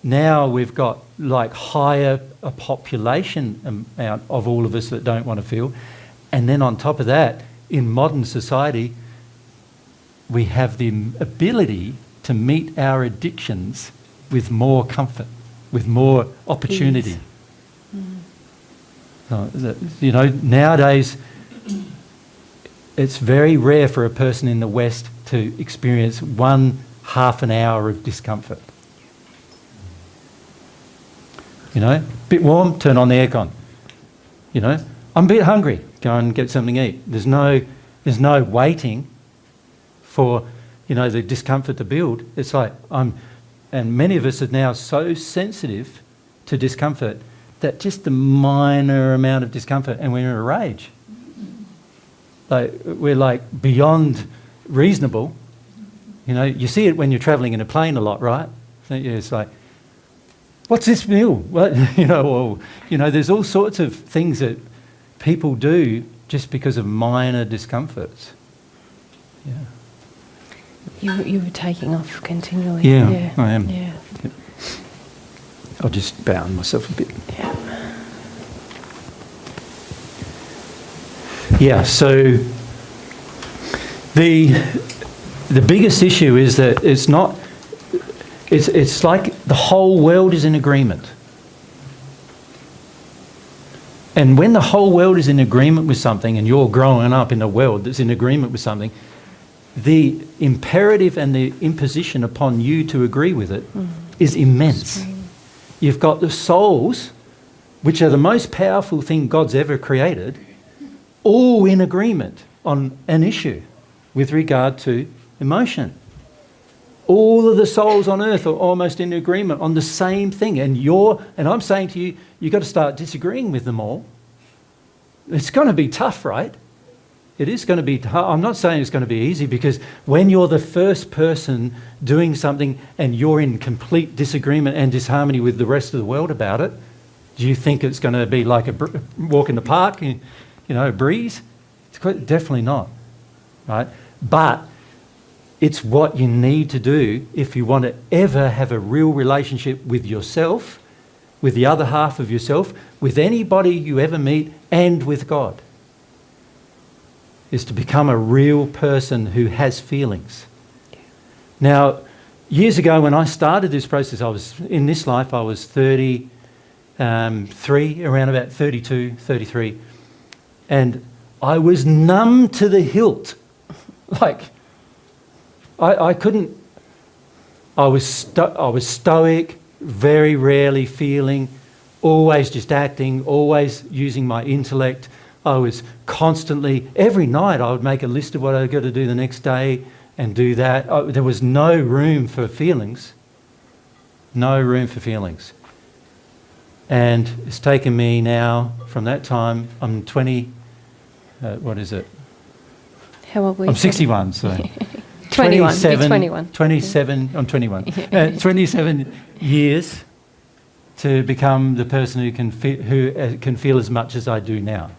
now we've got like higher a population amount of all of us that don't want to feel. And then on top of that, in modern society, we have the ability to meet our addictions with more comfort, with more opportunity. You know, nowadays, it's very rare for a person in the West to experience half an hour of discomfort. You know, bit warm, turn on the aircon. You know, I'm a bit hungry, go and get something to eat. There's no waiting for, you know, the discomfort to build. It's like and many of us are now so sensitive to discomfort that just the minor amount of discomfort, and we're in a rage. Like, we're like beyond reasonable. You know, you see it when you're travelling in a plane a lot, right? It's like, what's this meal? What? You know, or, you know, there's all sorts of things that people do just because of minor discomforts. Yeah. You were taking off continually. Yeah, I am. Yeah. Yep. I'll just bound myself a bit. Yeah. Yeah, so the biggest issue is that it's like the whole world is in agreement. And when the whole world is in agreement with something, and you're growing up in a world that's in agreement with something, the imperative and the imposition upon you to agree with it is immense. You've got the souls, which are the most powerful thing God's ever created, all in agreement on an issue with regard to emotion. All of the souls on earth are almost in agreement on the same thing. And I'm saying to you, you've got to start disagreeing with them all. It's going to be tough, right? It is going to be tough. I'm not saying it's going to be easy, because when you're the first person doing something and you're in complete disagreement and disharmony with the rest of the world about it, do you think it's going to be like a walk in the park, you know, a breeze? It's definitely not, right? But it's what you need to do if you want to ever have a real relationship with yourself, with the other half of yourself, with anybody you ever meet, and with God, is to become a real person who has feelings. Now, years ago when I started this process, I was 33, around about 32, 33, and I was numb to the hilt. Like, I couldn't, I was stoic, very rarely feeling, always just acting, always using my intellect. I was constantly, every night I would make a list of what I've got to do the next day and do that. There was no room for feelings. No room for feelings. And it's taken me now, from that time, I'm 20, what is it? How old were you? I'm 61, so... 21. You're 21. 27, I'm 21. 27 years to become the person who can feel as much as I do now.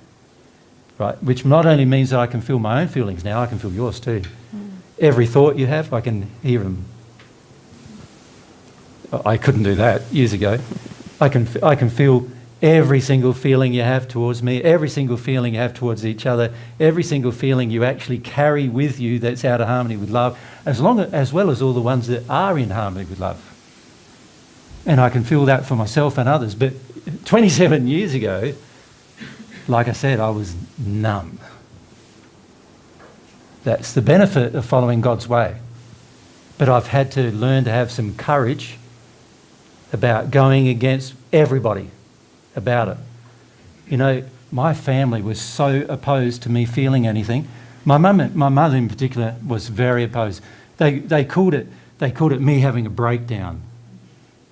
right? Which not only means that I can feel my own feelings now, I can feel yours too. Every thought you have, I can hear them. I couldn't do that years ago. I can feel every single feeling you have towards me, every single feeling you have towards each other, every single feeling you actually carry with you that's out of harmony with love, as well as all the ones that are in harmony with love. And I can feel that for myself and others. But 27 years ago, like I said, I was numb. That's the benefit of following God's way. But I've had to learn to have some courage about going against everybody about it. You know, my family was so opposed to me feeling anything. My mother in particular was very opposed. They called it me having a breakdown.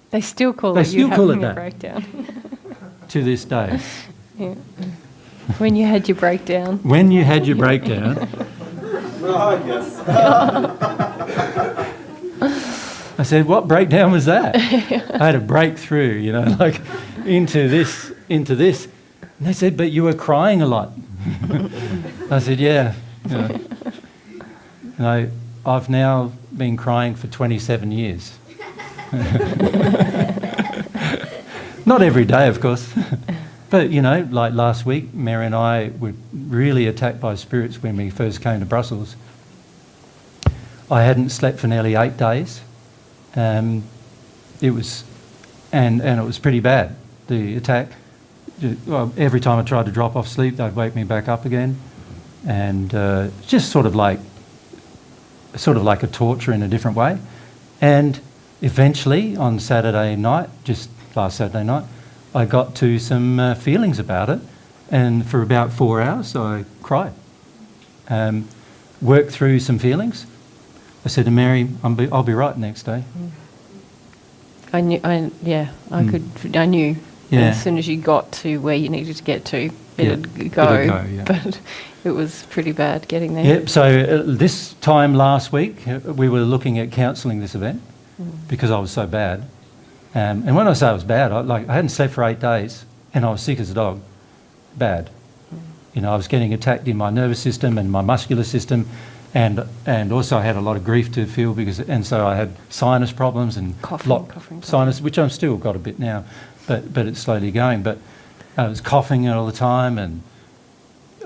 They still call They it you still call having it a that. breakdown. To this day. Yeah. When you had your breakdown. When you had your breakdown. I said, what breakdown was that? I had a breakthrough, you know, like into this. And they said, but you were crying a lot. I said, yeah. No, I've now been crying for 27 years. Not every day, of course. But, you know, like last week, Mary and I were really attacked by spirits when we first came to Brussels. I hadn't slept for nearly 8 days. It was pretty bad, the attack. Well, every time I tried to drop off sleep, they'd wake me back up again. And just sort of like a torture in a different way. And eventually, on Saturday night, just last Saturday night, I got to some feelings about it, and for about 4 hours I cried. Worked through some feelings. I said to Mary, I'll be right next day. I knew. I knew as soon as you got to where you needed to get to, it'd go. Yeah. But it was pretty bad getting there. Yep. So this time last week, we were looking at counselling this event because I was so bad. And when I say I was bad, I hadn't slept for 8 days, and I was sick as a dog. Bad. You know, I was getting attacked in my nervous system and my muscular system, and also I had a lot of grief to feel so I had sinus problems and coughing. Sinus, which I've still got a bit now, but it's slowly going. But I was coughing all the time, and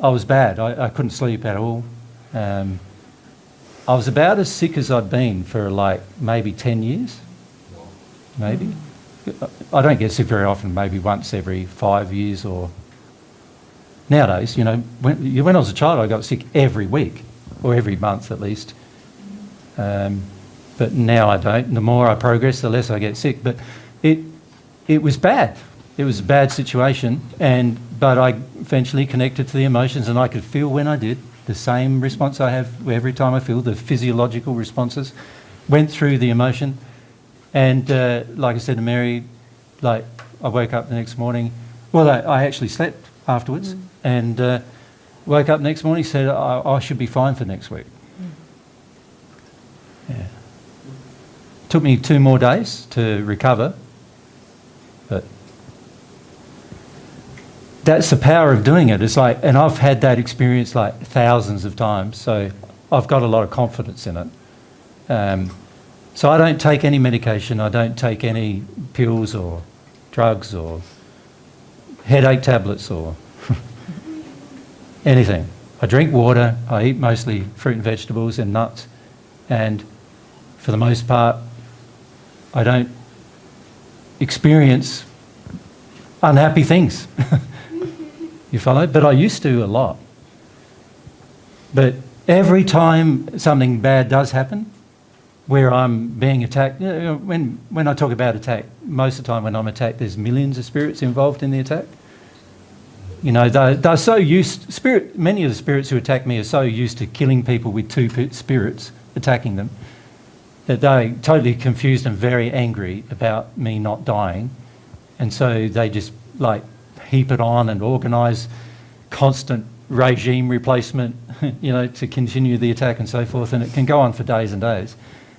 I was bad. I couldn't sleep at all. I was about as sick as I'd been for like maybe 10 years. Maybe. I don't get sick very often, maybe once every 5 years or... Nowadays, you know, when I was a child, I got sick every week, or every month at least. But now I don't. The more I progress, the less I get sick. But it was bad. It was a bad situation, but I eventually connected to the emotions, and I could feel when I did the same response I have every time I feel, the physiological responses. Went through the emotion. And like I said to Mary, like I woke up the next morning. Well, I actually slept afterwards, and woke up next morning, said I should be fine for next week. Yeah. Took me 2 more days to recover, but that's the power of doing it. It's like, and I've had that experience like thousands of times, so I've got a lot of confidence in it. So I don't take any medication, I don't take any pills or drugs or headache tablets or anything. I drink water, I eat mostly fruit and vegetables and nuts, and for the most part I don't experience unhappy things. You follow? But I used to a lot. But every time something bad does happen, where I'm being attacked, you know, when I talk about attack, most of the time when I'm attacked, there's millions of spirits involved in the attack. You know, they're so used, many of the spirits who attack me are so used to killing people with 2 spirits attacking them, that they're totally confused and very angry about me not dying. And so they just like heap it on and organise constant regime replacement, you know, to continue the attack and so forth. And it can go on for days and days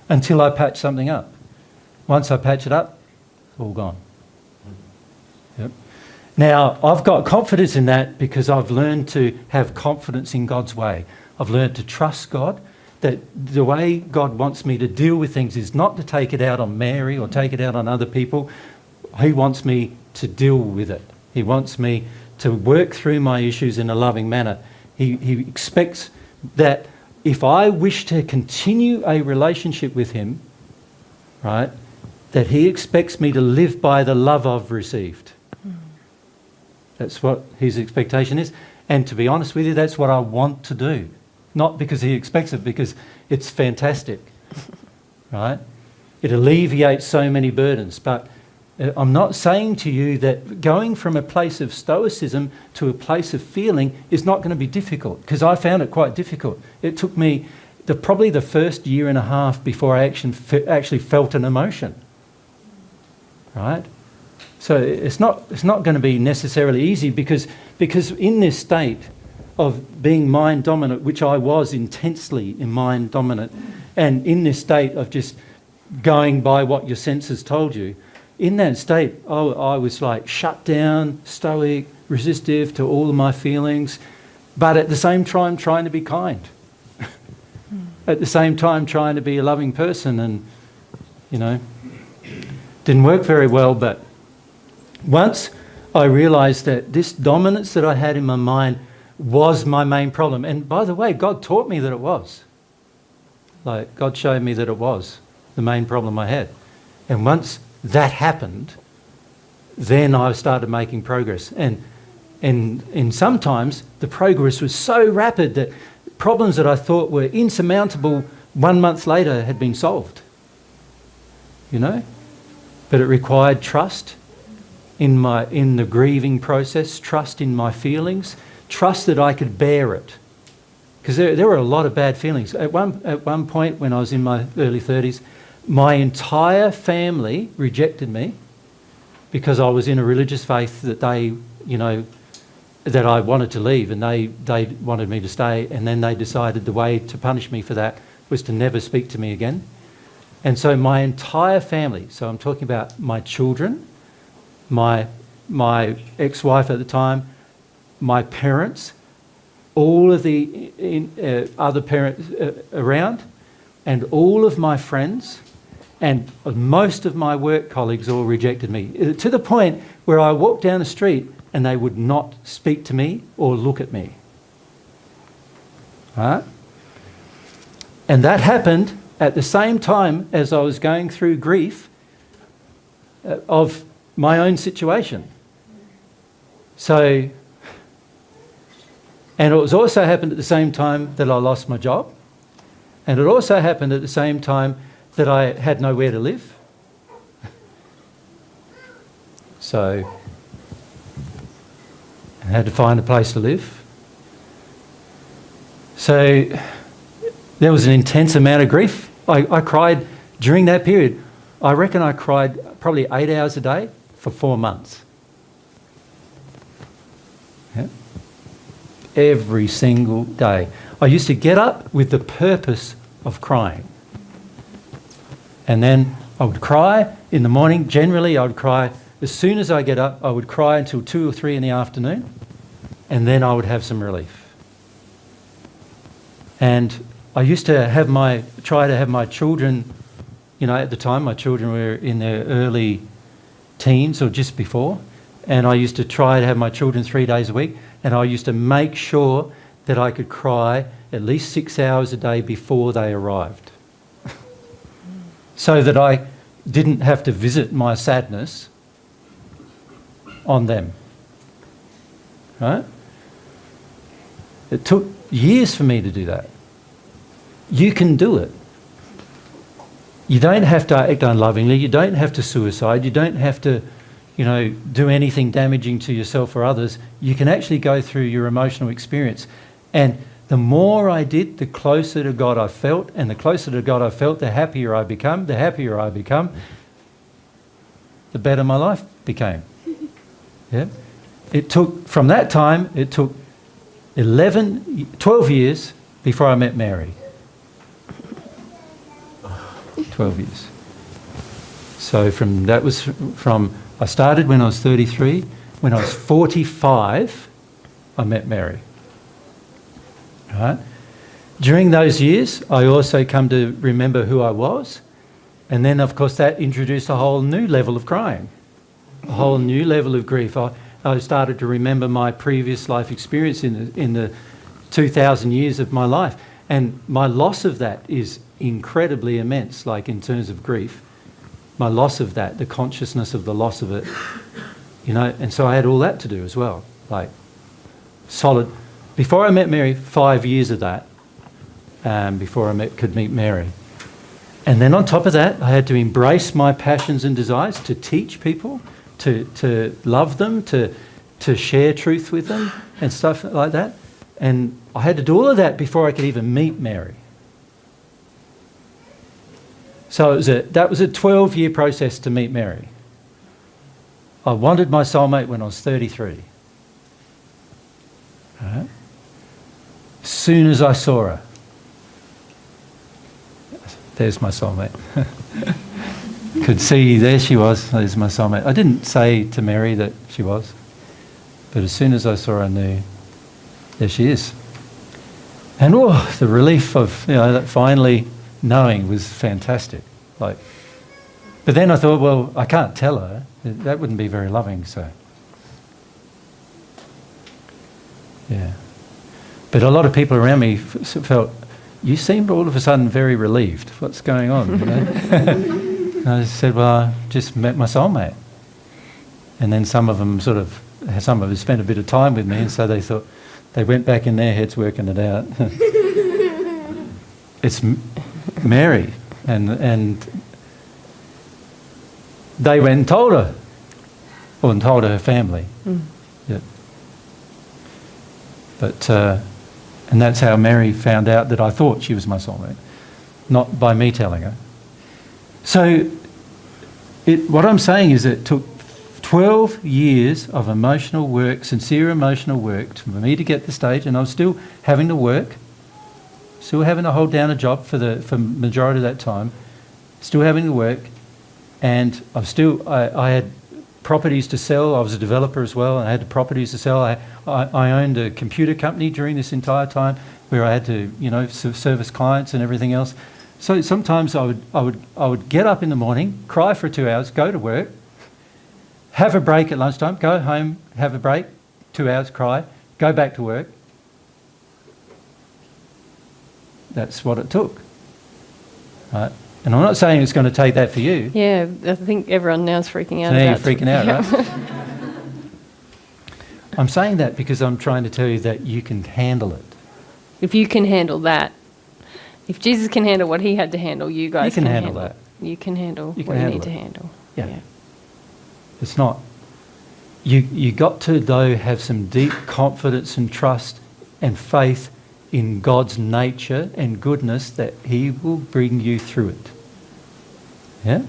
until I patch something up. Once I patch it up, it's all gone. Yep. Now, I've got confidence in that because I've learned to have confidence in God's way. I've learned to trust God, that the way God wants me to deal with things is not to take it out on Mary or take it out on other people. He wants me to deal with it. He wants me to work through my issues in a loving manner. He expects that if I wish to continue a relationship with him, right, that he expects me to live by the love I've received. That's what his expectation is. And to be honest with you, that's what I want to do. Not because he expects it, because it's fantastic, right? It alleviates so many burdens. But I'm not saying to you that going from a place of stoicism to a place of feeling is not going to be difficult, because I found it quite difficult. It took me probably the first year and a half before I actually felt an emotion, right? So it's not going to be necessarily easy because in this state of being mind dominant, which I was intensely in mind dominant, and in this state of just going by what your senses told you, in that state I was like shut down, stoic, resistive to all of my feelings, but at the same time trying to be kind. At the same time trying to be a loving person, and, you know, didn't work very well. But once I realised that this dominance that I had in my mind was my main problem, and by the way, God taught me that it was. Like, God showed me that it was the main problem I had. And once that happened, then I started making progress. And sometimes the progress was so rapid that problems that I thought were insurmountable 1 month later had been solved. You know? But it required trust in the grieving process, trust in my feelings, trust that I could bear it. Because there were a lot of bad feelings. At one point when I was in my early 30s, my entire family rejected me because I was in a religious faith that they, you know, that I wanted to leave, and they wanted me to stay, and then they decided the way to punish me for that was to never speak to me again. And so my entire family, so I'm talking about my children, my ex-wife at the time, my parents, all of the other parents around, and all of my friends, and most of my work colleagues all rejected me, to the point where I walked down the street and they would not speak to me or look at me. Right? And that happened at the same time as I was going through grief of my own situation. So, and it was also happened at the same time that I lost my job, and it also happened at the same time that I had nowhere to live. So I had to find a place to live. So there was an intense amount of grief. I cried during that period. I reckon I cried probably 8 hours a day for 4 months. Yeah. Every single day. I used to get up with the purpose of crying. And then I would cry in the morning. Generally, I would cry as soon as I get up. I would cry until 2 or 3 in the afternoon, and then I would have some relief. And I used to try to have my children, you know, at the time my children were in their early teens or just before, and I used to try to have my children 3 days a week, and I used to make sure that I could cry at least 6 hours a day before they arrived, so that I didn't have to visit my sadness on them. Right? It took years for me to do that. You can do it. You don't have to act unlovingly. You don't have to suicide. You don't have to, you know, do anything damaging to yourself or others. You can actually go through your emotional experience. And the more I did, the closer to God I felt, and the closer to God I felt, the happier I become. The happier I become, the better my life became. Yeah. It took, from that time, it took 12 years before I met Mary. 12 years. So I started when I was 33, when I was 45, I met Mary. Right? During those years, I also come to remember who I was. And then, of course, that introduced a whole new level of crying, a whole new level of grief. I started to remember my previous life experience in the 2,000 years of my life. And my loss of that is incredibly immense, like in terms of grief. My loss of that, the consciousness of the loss of it, you know, and so I had all that to do as well, like solid. Before I met Mary, 5 years of that, before I could meet Mary. And then on top of that, I had to embrace my passions and desires, to teach people, to love them, to share truth with them and stuff like that. And I had to do all of that before I could even meet Mary. So that was a 12-year process to meet Mary. I wanted my soulmate when I was 33. Right? As soon as I saw her, there's my soulmate. Could see, there she was, there's my soulmate. I didn't say to Mary that she was, but as soon as I saw her, I knew, there she is. And the relief of, you know, that finally knowing was fantastic. Like, but then I thought, well, I can't tell her. That wouldn't be very loving, so. Yeah. But a lot of people around me felt, you seemed all of a sudden very relieved. What's going on? You know? And I said, well, I just met my soulmate. And then some of them spent a bit of time with me, and so they thought, they went back in their heads working it out. It's Mary. And they went and told her, and told her family. Yeah. But, and that's how Mary found out that I thought she was my soulmate, not by me telling her. So what I'm saying is it took 12 years of emotional work, sincere emotional work, for me to get to the stage, and I was still having to work, still having to hold down a job for majority of that time, still having to work, and I had properties to sell. I was a developer as well, and I had the properties to sell. I owned a computer company during this entire time, where I had to, you know, service clients and everything else. So sometimes I would get up in the morning, cry for 2 hours, go to work, have a break at lunchtime, go home, have a break, 2 hours, cry, go back to work. That's what it took. Right? And I'm not saying it's going to take that for you. Yeah, I think everyone now is freaking out. So now you're freaking out, right? I'm saying that because I'm trying to tell you that you can handle it. If you can handle that, if Jesus can handle what he had to handle, you guys can handle that. You can handle what you need to handle. Yeah. It's not. You got to, though, have some deep confidence and trust and faith in God's nature and goodness that he will bring you through it. Yeah?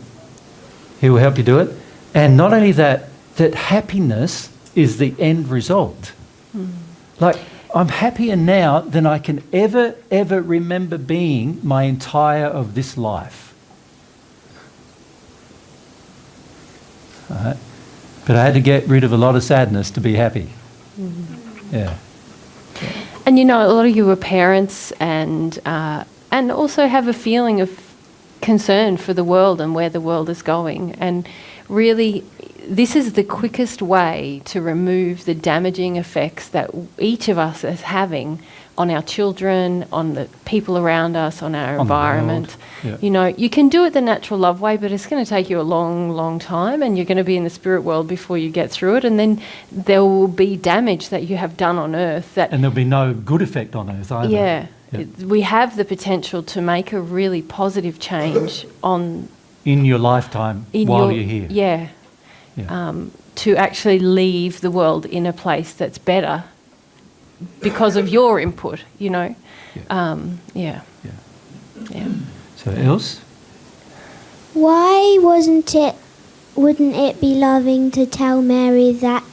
He will help you do it. And not only that, that happiness is the end result. Like, I'm happier now than I can ever remember being my entire of this life. All right? But I had to get rid of a lot of sadness to be happy. Yeah. And you know, a lot of you are parents and also have a feeling of concern for the world and where the world is going. And really, this is the quickest way to remove the damaging effects that each of us is having on our children, on the people around us, on our environment. Yeah. You know, you can do it the natural love way, but it's going to take you a long, long time, and you're going to be in the spirit world before you get through it, and then there will be damage that you have done on earth. And there'll be no good effect on earth either. Yeah. Yeah. We have the potential to make a really positive change in your lifetime while you're here. Yeah. Yeah. To actually leave the world in a place that's better because of your input, you know. Yeah. So, Else? Why wouldn't it be loving to tell Mary that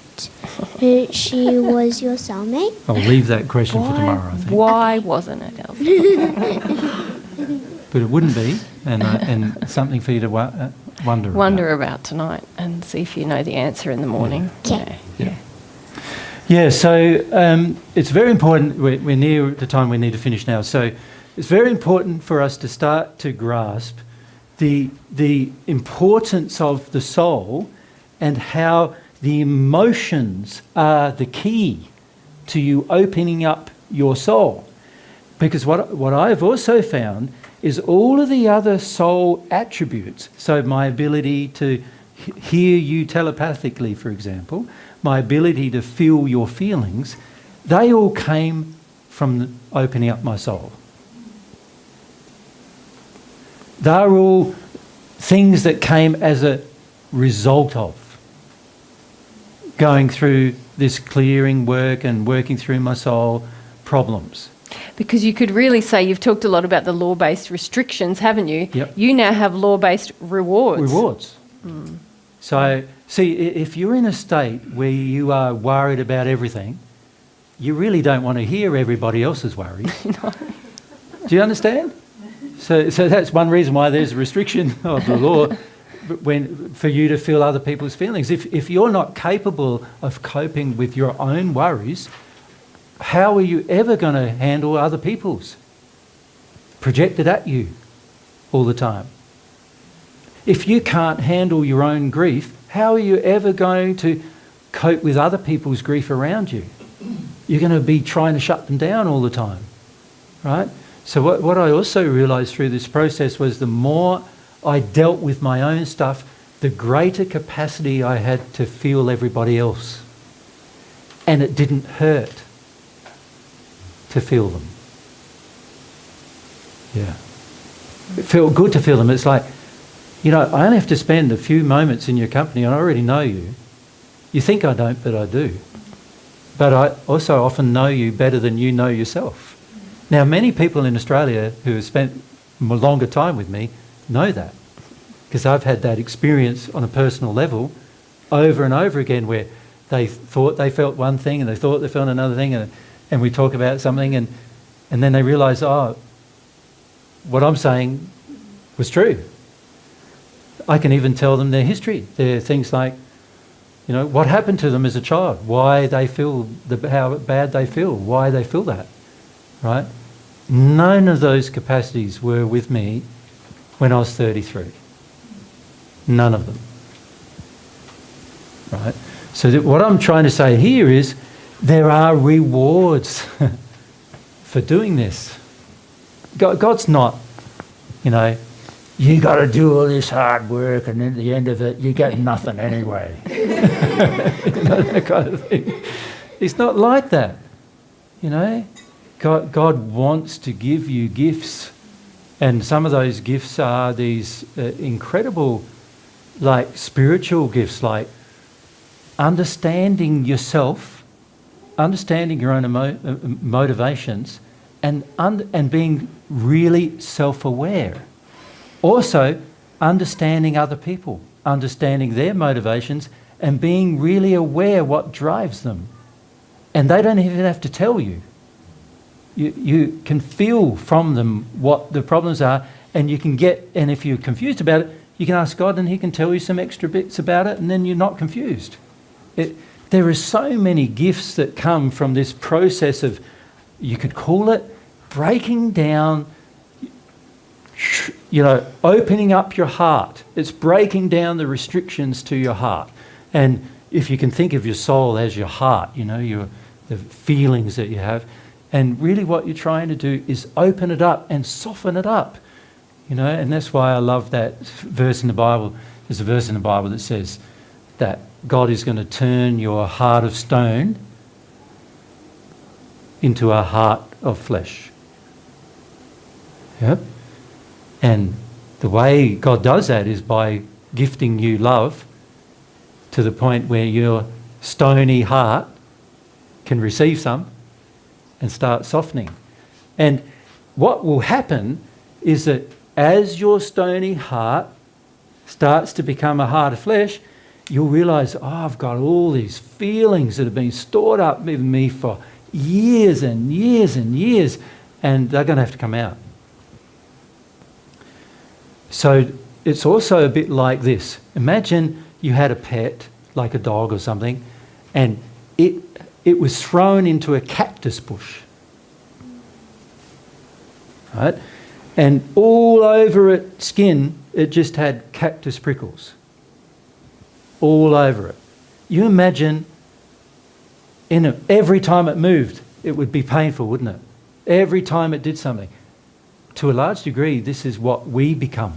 she was your soulmate? I'll leave that question for tomorrow, I think. Why wasn't it, Else? But it wouldn't be, and something for you to wonder about tonight and see if you know the answer in the morning. Okay. Yeah, so it's very important. We're near the time we need to finish now. So it's very important for us to start to grasp the importance of the soul and how the emotions are the key to you opening up your soul. Because what I've also found is all of the other soul attributes, so my ability to hear you telepathically, for example, my ability to feel your feelings, they all came from opening up my soul. They're all things that came as a result of going through this clearing work and working through my soul problems. Because you could really say you've talked a lot about the law-based restrictions, haven't you? Yep. You now have law-based rewards. Rewards. So, see, if you're in a state where you are worried about everything, you really don't want to hear everybody else's worries. No. Do you understand? So that's one reason why there's a restriction of the law for you to feel other people's feelings. If you're not capable of coping with your own worries, how are you ever going to handle other people's projected at you all the time? If you can't handle your own grief, how are you ever going to cope with other people's grief around you? You're going to be trying to shut them down all the time, right? So what I also realised through this process was the more I dealt with my own stuff, the greater capacity I had to feel everybody else. And it didn't hurt to feel them. Yeah. It felt good to feel them. It's like, you know, I only have to spend a few moments in your company and I already know you. You think I don't, but I do. But I also often know you better than you know yourself. Now, many people in Australia who have spent a longer time with me know that, because I've had that experience on a personal level over and over again where they thought they felt one thing and they thought they felt another thing, and we talk about something and then they realise, oh, what I'm saying was true. I can even tell them their history. There are things like, you know, what happened to them as a child, why they feel, how bad they feel, why they feel that, right? None of those capacities were with me when I was 33. None of them, right? So what I'm trying to say here is there are rewards for doing this. God's not, you know, you got to do all this hard work and at the end of it you get nothing anyway. You know, that kind of thing. It's not like that, you know. God wants to give you gifts, and some of those gifts are these incredible, like spiritual gifts, like understanding yourself, understanding your own motivations, and being really self-aware. Also, understanding other people, understanding their motivations, and being really aware what drives them. And they don't even have to tell you. You can feel from them what the problems are, and you can get, and if you're confused about it, you can ask God and He can tell you some extra bits about it, and then you're not confused. There are so many gifts that come from this process of, you could call it breaking down, you know, opening up your heart. It's breaking down the restrictions to your heart. And if you can think of your soul as your heart, you know, the feelings that you have, and really what you're trying to do is open it up and soften it up, you know, and that's why I love that verse in the Bible. There's a verse in the Bible that says that God is going to turn your heart of stone into a heart of flesh. Yep. And the way God does that is by gifting you love to the point where your stony heart can receive some and start softening. And what will happen is that as your stony heart starts to become a heart of flesh, you'll realise, oh, I've got all these feelings that have been stored up with me for years and years and years, and they're going to have to come out. So it's also a bit like this. Imagine you had a pet, like a dog or something, and it was thrown into a cactus bush. Right? And all over its skin, it just had cactus prickles. All over it. You imagine every time it moved, it would be painful, wouldn't it? Every time it did something. To a large degree, this is what we become.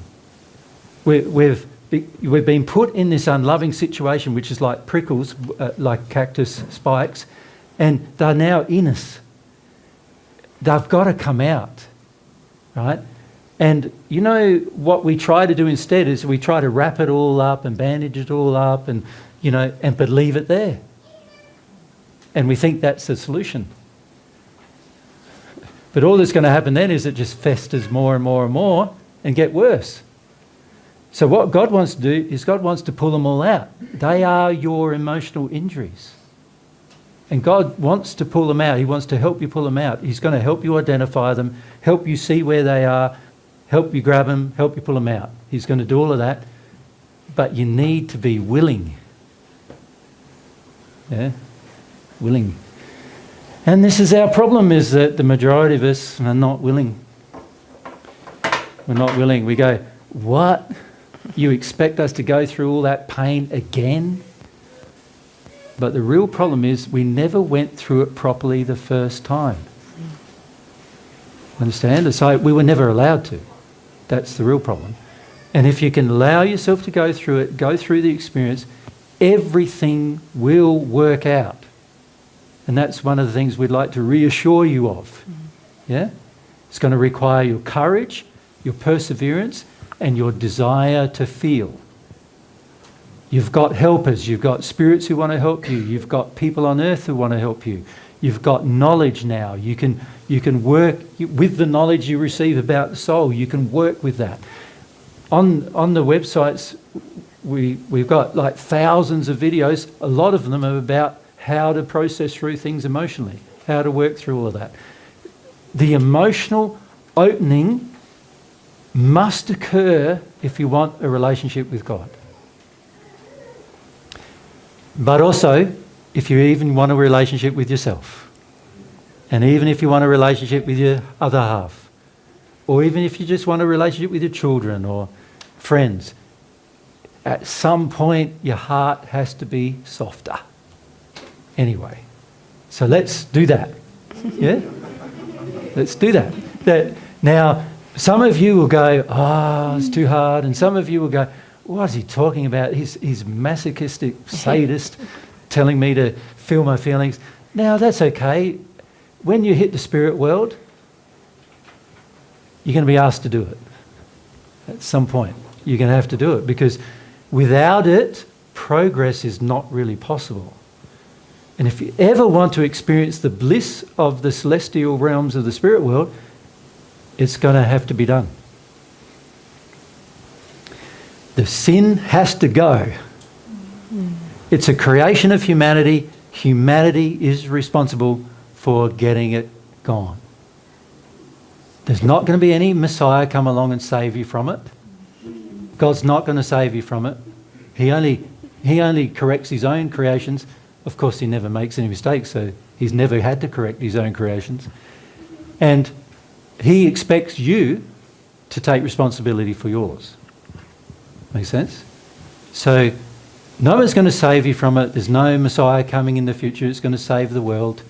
We've been put in this unloving situation, which is like prickles, like cactus spikes, and they're now in us. They've got to come out, right? And you know what we try to do instead is we try to wrap it all up and bandage it all up and, but leave it there. And we think that's the solution. But all that's going to happen then is it just festers more and more and more and get worse. So what God wants to do is God wants to pull them all out. They are your emotional injuries. And God wants to pull them out. He wants to help you pull them out. He's going to help you identify them, help you see where they are, help you grab them, help you pull them out. He's going to do all of that. But you need to be willing. Yeah? Willing. And this is our problem, is that the majority of us are not willing. We're not willing. We go, what? You expect us to go through all that pain again? But the real problem is we never went through it properly the first time. Understand? So we were never allowed to. That's the real problem. And if you can allow yourself to go through it, go through the experience, everything will work out. And that's one of the things we'd like to reassure you of. Yeah? It's going to require your courage, your perseverance, and your desire to feel. You've got helpers, you've got spirits who want to help you, you've got people on earth who want to help you. You've got knowledge now. You can work with the knowledge you receive about the soul. You can work with that. On the websites, we've got like thousands of videos. A lot of them are about how to process through things emotionally, how to work through all of that. The emotional opening must occur if you want a relationship with God. But also, if you even want a relationship with yourself, and even if you want a relationship with your other half, or even if you just want a relationship with your children or friends, at some point your heart has to be softer. Anyway, so let's do that. Yeah? Let's do that. Now, some of you will go, it's too hard. And some of you will go, what is he talking about? He's masochistic sadist telling me to feel my feelings. Now, that's okay. When you hit the spirit world, you're going to be asked to do it. At some point, you're going to have to do it, because without it, progress is not really possible. And if you ever want to experience the bliss of the celestial realms of the spirit world, it's going to have to be done. The sin has to go. It's a creation of humanity. Humanity is responsible for getting it gone. There's not going to be any Messiah come along and save you from it. God's not going to save you from it. He only corrects his own creations. Of course, he never makes any mistakes, so he's never had to correct his own creations. And he expects you to take responsibility for yours. Make sense? So no one's going to save you from it. There's no Messiah coming in the future that's going to save the world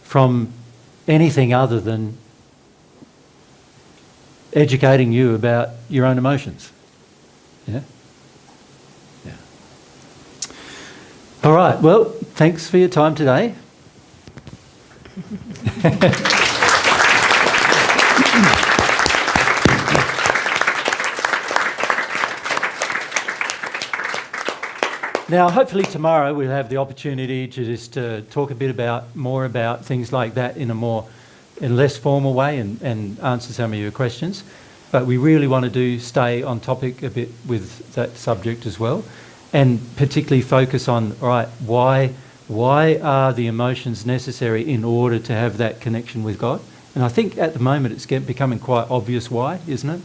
from anything other than educating you about your own emotions. Yeah? Yeah. All right, well, thanks for your time today. Now, hopefully tomorrow we'll have the opportunity to just talk a bit more about things like that in a less formal way and answer some of your questions. But we really want to stay on topic a bit with that subject as well, and particularly focus on, all right, why are the emotions necessary in order to have that connection with God? And I think at the moment it's becoming quite obvious why, isn't it?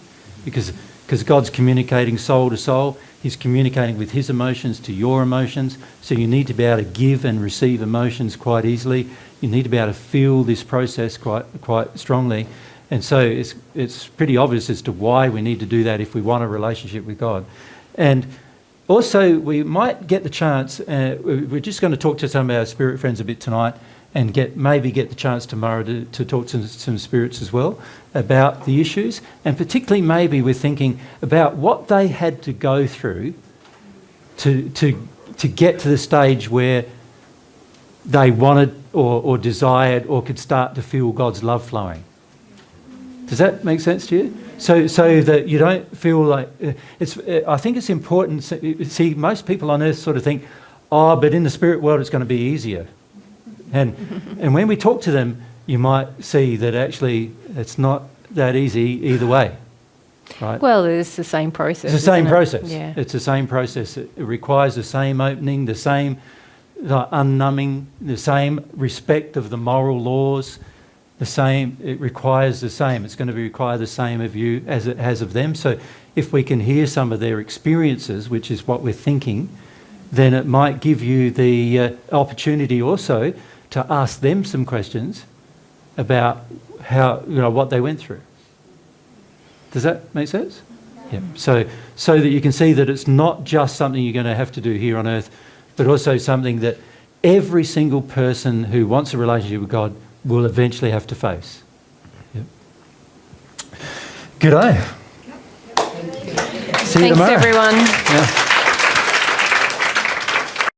Because because God's communicating soul to soul. He's communicating with his emotions to your emotions. So you need to be able to give and receive emotions quite easily. You need to be able to feel this process quite strongly. And so it's pretty obvious as to why we need to do that if we want a relationship with God. And also, we might get the chance, we're just going to talk to some of our spirit friends a bit tonight, and maybe get the chance tomorrow to talk to some spirits as well about the issues. And particularly maybe we're thinking about what they had to go through to get to the stage where they wanted or desired or could start to feel God's love flowing. Does that make sense to you? So that you don't feel like I think it's important. See, most people on earth sort of think, oh, but in the spirit world it's going to be easier. And when we talk to them, you might see that actually it's not that easy either way. Right? Well, it's the same process. It's the same process. Yeah. It's the same process. It requires the same opening, the same unnumbing, the same respect of the moral laws. The same, it requires the same. It's going to require the same of you as it has of them. So if we can hear some of their experiences, which is what we're thinking, then it might give you the opportunity also to ask them some questions about how, what they went through. Does that make sense? Yeah. So that you can see that it's not just something you're going to have to do here on earth, but also something that every single person who wants a relationship with God will eventually have to face. Yep. Good day. See you tomorrow. Thanks, everyone. Yeah.